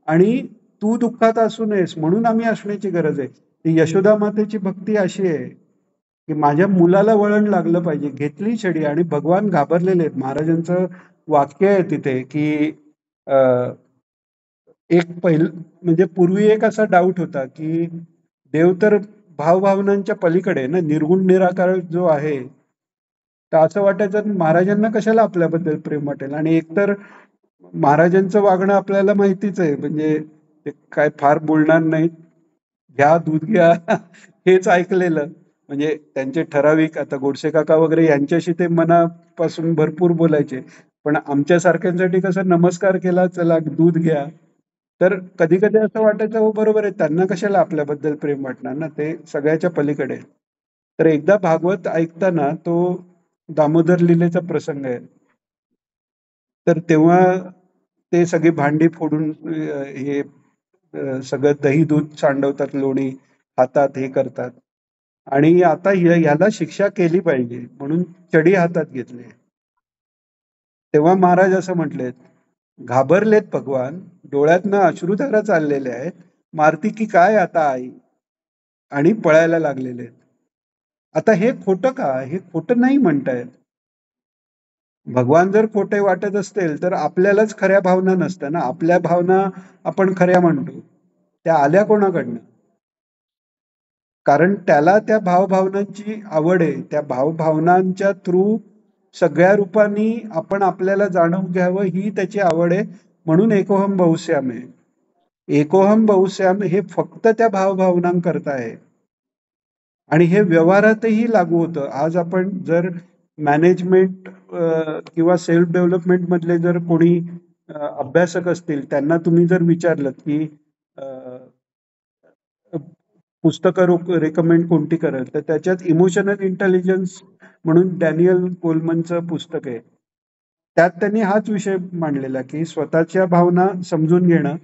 आणि तू दुःखात असू नयेस म्हणून आम्ही असण्याची गरज आहे. ती यशोदा मातेची भक्ती अशी आहे की माझ्या मुलाला वळण लागलं पाहिजे. घेतली छडी आणि भगवान घाबरलेले आहेत. महाराजांचं वाक्य आहे तिथे की एक म्हणजे पूर्वी एक असा डाऊट होता की देव तर भावभावनांच्या पलीकडे आहे ना, निर्गुण निराकार जो आहे. तर असं वाटायचं महाराजांना कशाला आपल्याबद्दल प्रेम वाटेल. आणि एकतर महाराजांचं वागणं आपल्याला माहितीच आहे, म्हणजे ते काय फार बोलणार नाहीत, घ्या दूध घ्या हेच ऐकलेलं. म्हणजे त्यांचे ठराविक, आता गोडसे काका वगैरे यांच्याशी ते मनापासून भरपूर बोलायचे, पण आमच्या सारख्यांसाठी कसं नमस्कार केला चला दूध घ्या. तर कधी कधी असं वाटायचं हो बरोबर आहे, त्यांना कशाला आपल्याबद्दल प्रेम वाटणार ना, ते सगळ्याच्या पलीकडे आहे. तर एकदा भागवत ऐकताना तो दामोदर लीलेचा प्रसंग आहे. तर तेव्हा ते सगळी भांडी फोडून हे सगळं दही दूध सांडवतात, लोणी हातात हे करतात आणि आता ह्याला शिक्षा केली पाहिजे म्हणून चडी हातात घेतली. तेव्हा महाराज असं म्हटलेत, घाबरलेत भगवान, डोळ्यातनं अश्रुधारा चाललेले आहेत, मारती की काय आता आई, आणि पळायला लागलेले आहेत. आता हे खोटं का? हे खोटं नाही म्हणतायत. भगवान जर खोटे वाटत असतील तर आपल्यालाच खऱ्या भावना नसतं ना. आपल्या भावना आपण खऱ्या म्हणतो, त्या आल्या कोणाकडनं? कारण त्याला त्या भावभावनांची आवड आहे. त्या भावभावनांच्या थ्रू सगळ्या रूपांनी आपण आपल्याला जाणून घ्यावं ही त्याची आवड आहे. म्हणून एकोहम बहुश्याम आहे. एकोहम बहुश्याम हे फक्त त्या भावभावनांकरता आहे आणि हे व्यवहारातही लागू होतं. आज आपण जर मॅनेजमेंट किंवा सेल्फ डेव्हलपमेंट मधले जर कोणी अभ्यासक असतील, त्यांना तुम्ही जर विचारलं की पुस्तकं रेकमेंड कोणती कराल, तर त्याच्यात इमोशनल इंटेलिजन्स म्हणून डॅनियल गोलमनचं पुस्तक आहे. त्यात त्यांनी हाच विषय मांडलेला की स्वतःच्या भावना समजून घेणं,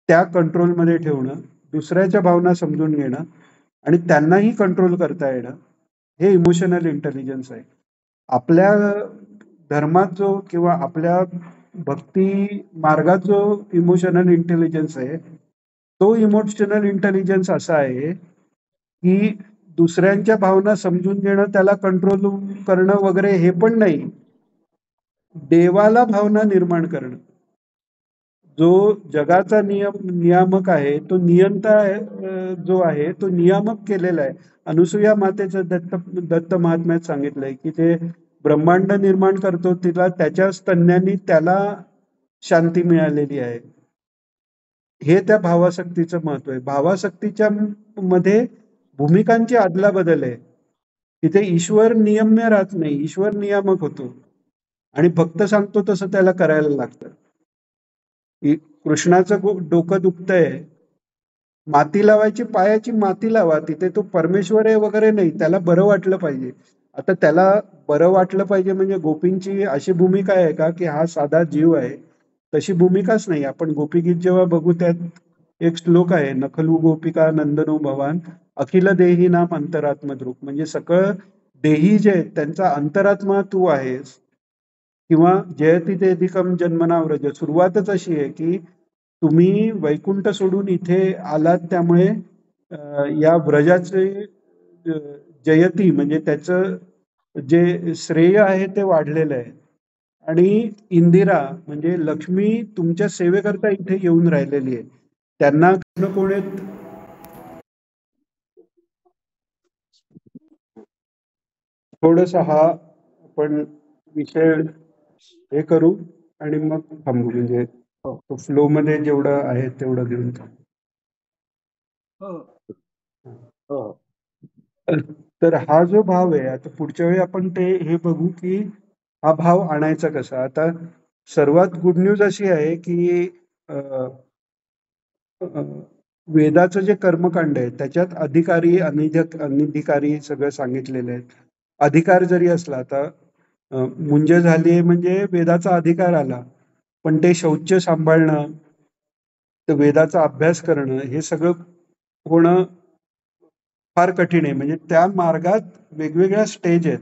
त्या कंट्रोलमध्ये ठेवणं, दुसऱ्याच्या भावना समजून घेणं आणि त्यांनाही कंट्रोल करता येणं, हे इमोशनल इंटेलिजन्स आहे. आपल्या धर्मात जो किंवा आपल्या भक्ती मार्गात जो इमोशनल इंटेलिजन्स आहे, तो इमोशनल इंटेलिजन्स असा आहे की दुसऱ्यांच्या भावना समजून घेणं, त्याला कंट्रोल करणं वगैरे हे पण नाही, देवाला भावना निर्माण करणं. जो जगाचा नियामक आहे, तो नियंता जो आहे तो नियामक केलेला आहे. अनुसूया मातेचं दत्त महात्म्यात सांगितलंय की ते ब्रह्मांड निर्माण करतो, तिला त्याच्या स्तन्यांनी त्याला शांती मिळालेली आहे. हे त्या भावासक्तीचं महत्व आहे. भावासक्तीच्या मध्ये भूमिकांची आदला बदल आहे. तिथे ईश्वर नियम्य राहत नाही, ईश्वर नियामक होतो आणि भक्त सांगतो तसं त्याला करायला लागतं. कृष्णाचं डोकं दुखतंय, माती लावायची, पायाची माती लावा, तिथे तो परमेश्वर आहे वगैरे नाही, त्याला बरं वाटलं पाहिजे. आता त्याला बरं वाटलं पाहिजे म्हणजे गोपींची अशी भूमिका आहे का की हा साधा जीव आहे? तशी भूमिकाच नाही. आपण गोपीगीत जेव्हा बघू त्यात एक श्लोक आहे, नखलू गोपिका नंदनो भवान अखिल देही नाम अंतरात्मद्रुप, म्हणजे सगळं देही जे आहेत त्यांचा अंतरात्मा तू आहेस. किंवा जयती तेधिकम जन्मना व्रज, सुरुवातच अशी आहे की तुम्ही वैकुंठ सोडून इथे आलात, त्यामुळे या व्रजाचे जयती म्हणजे त्याचं जे श्रेय आहे ते वाढलेलं आहे. आणि इंदिरा म्हणजे लक्ष्मी तुमच्या सेवेकरता इथे येऊन राहिलेली आहे. त्यांना कोण आहेत? थोडस हा आपण विषय हे करू आणि मग थांबू, म्हणजे तो फ्लो मध्ये जेवढं आहे तेवढं घेऊन हो. तर हा जो भाव आहे, आता पुढच्या वेळी आपण ते हे बघू की हा भाव आणायचा कसा. आता सर्वात गुड न्यूज अशी आहे की वेदाचं जे कर्मकांड आहे त्याच्यात अधिकारी अनधिकारी सगळं सांगितलेलं आहे. अधिकार जरी असला आता मुंज झाली म्हणजे वेदाचा अधिकार आला, पण ते शौच सांभाळणं, तर वेदाचा अभ्यास करणं हे सगळं होणं फार कठीण आहे. म्हणजे त्या मार्गात वेगवेगळ्या स्टेज आहेत.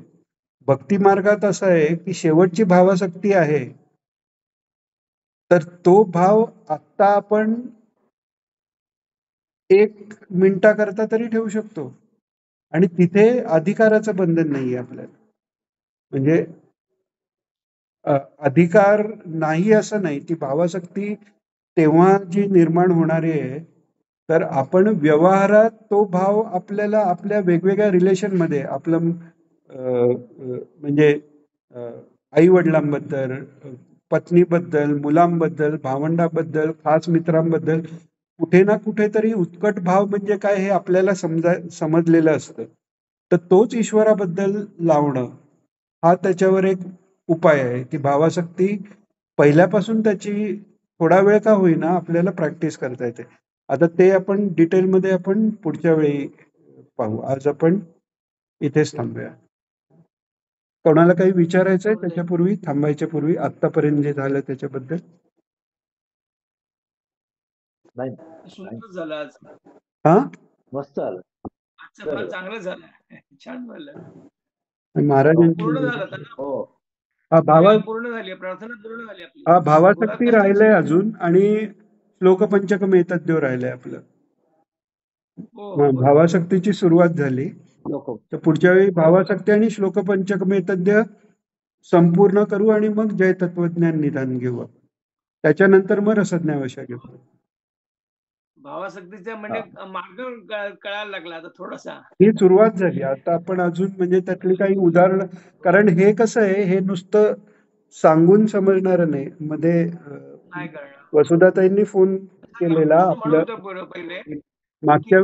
भक्ती मार्गात असं आहे की शेवटची भावासक्ती आहे, तर तो भाव आत्ता आपण 1 मिनिटाकरता तरी ठेवू शकतो आणि तिथे अधिकाराचं बंधन नाहीये आपल्याला. म्हणजे अधिकार नाही असं नाही, ती भावासक्ती तेव्हा जी निर्माण होणारी आहे, तर आपण व्यवहारात तो भाव आपल्याला आपल्या वेगवेगळ्या रिलेशनमध्ये आपलं म्हणजे आई वडिलांबद्दल, पत्नीबद्दल, मुलांबद्दल, भावंडाबद्दल, खास मित्रांबद्दल कुठे ना कुठेतरी उत्कट भाव म्हणजे काय हे आपल्याला समजलेलं असतं. तर तोच ईश्वराबद्दल लावणं हा त्याच्यावर एक उपाय आहे. ती भावासक्ती पहिल्यापासून त्याची थोडा वेळ का होईना आपल्याला प्रॅक्टिस करता येते. आता ते आपण डिटेलमध्ये आपण पुढच्या वेळी पाहू. आज आपण इथेच थांबूया. कोणाला काही विचारायचंय त्याच्यापूर्वी, थांबायच्या पूर्वी, आतापर्यंत जे झालं त्याच्याबद्दल? नाही सुंदर झालं आज. हा मस्त आलं. आजचं फार चांगलं झालं. छान झालं. पूर्ण महाराजांची झालं आता ना. हो हा भावा क्रिया पूर्ण झाली, प्रार्थना पूर्ण झाली आपली. हा भावासक्ती बोला, राहिलंय अजून आणि श्लोक पंचकम एतद्देव राहिलंय आपलं. हो, हो, बरोबर. भावासक्तीची सुरुवात झाली, लोक तर पुढच्या वेळी भावासक्ती आणि श्लोक पंचकम एतद्देव संपूर्ण करू आणि मग जय तत्वज्ञान निदान घेऊ. त्याच्यानंतर मग रसज्ञावशा घेऊ. भावासक्तीचा म्हणजे मार्ग कळायला लागला आता थोडासा. ही सुरुवात झाली. आता आपण अजून म्हणजे त्यातली काही उदाहरणं, कारण हे कसं आहे, हे नुसतं सांगून समजणारं नाही. मध्ये नाही कळणार. वसुधाताईंनी फोन केलेला रामकृष्ण आपलं म्हणत होते पहिले की मागच्या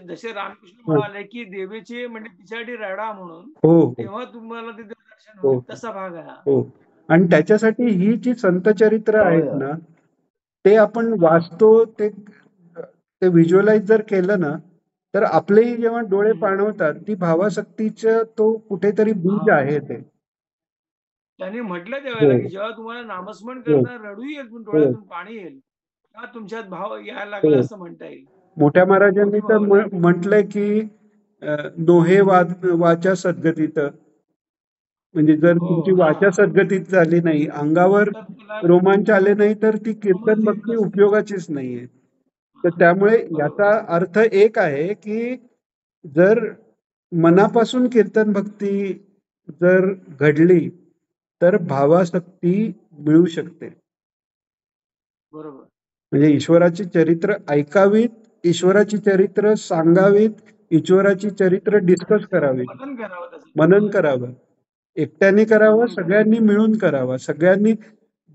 जसे रामकृष्ण म्हणाले की देवीचे म्हणजे तिच्यासाठी रडा म्हणून, हो तेव्हा तुम्हाला तिथे दर्शन हो होईल. तसा भाग आहे हा. हो. आणि त्याच्यासाठी ही जी संतचरित्र आहेत ना, ते आपण वाचतो, ते व्हिज्युअलाइज जर केलं ना, तर आपलेही जेव्हा डोळे पाणवतात, ती भावासक्तीचं तो कुठेतरी बीज आहे ते. त्यांनी म्हटलं त्यावेळेला हो की जेव्हा तुम्हाला नामस्मरण हो करताना रडू येईल, पण डोळ्यातून पाणी येईल, तेव्हा तुमच्यात भाव यायला लागला हो. असं म्हणता येईल. मोठ्या महाराजांनी तर भावना आहे. म्हटलंय की नोहे वाचा सद्गतीत, म्हणजे जर हो, तुमची हा, वाचा हा. सद्गतीत झाली नाही, अंगावर तर तुला रोमांच आले नाही, तर ती कीर्तन समज येईल भक्ती कसं. उपयोगाचीच नाहीये. तर त्यामुळे याचा अर्थ एक आहे की जर मनापासून कीर्तन भक्ती जर घडली तर भावासक्ती मिळू शकते. बरोबर. म्हणजे ईश्वराची चरित्र ऐकावीत, ईश्वराची चरित्र सांगावीत, ईश्वराची चरित्र डिस्कस करावीत, मनन करावं त्याचं. मनन करावं. एकट्याने करावं, सगळ्यांनी मिळून करावं. सगळ्यांनी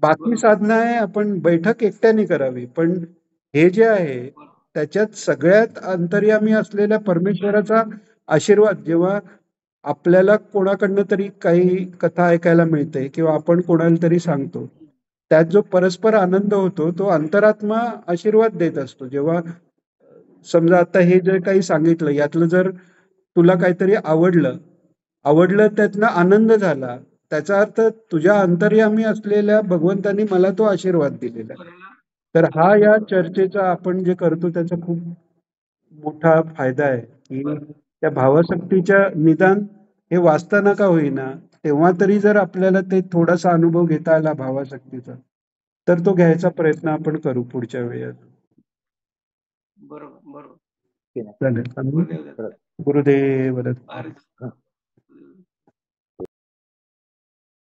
बाकी साधना आहे, आपण बैठक एकट्याने करावी, पण हे जे आहे त्याच्यात सगळ्यात अंतर्यामी असलेल्या परमेश्वराचा आशीर्वाद जेव्हा आपल्याला कोणाकडनं तरी काही कथा ऐकायला मिळते किंवा आपण कोणाला तरी सांगतो, त्यात जो परस्पर आनंद होतो तो अंतरात्मा आशीर्वाद देत असतो. जेव्हा समजा आता हे जे काही सांगितलं यातलं जर तुला काहीतरी आवडलं त्यातनं आनंद झाला, त्याचा अर्थ तुझ्या अंतर्यामी असलेल्या भगवंतानी मला तो आशीर्वाद दिलेला आहे. तर हा या चर्चेचा आपण जे करतो त्याचा खूप मोठा फायदा आहे की त्या भावासक्तीच्या निदान हे वाचताना का होईना तेव्हा तरी जर आपल्याला ते थोडासा अनुभव घेता आला भावासक्तीचा, तर तो घ्यायचा प्रयत्न आपण करू पुढच्या वेळेस. बरोबर बरोबर. चालेल. गुरुदेव दत्त. गुरुदेव दत्त. फार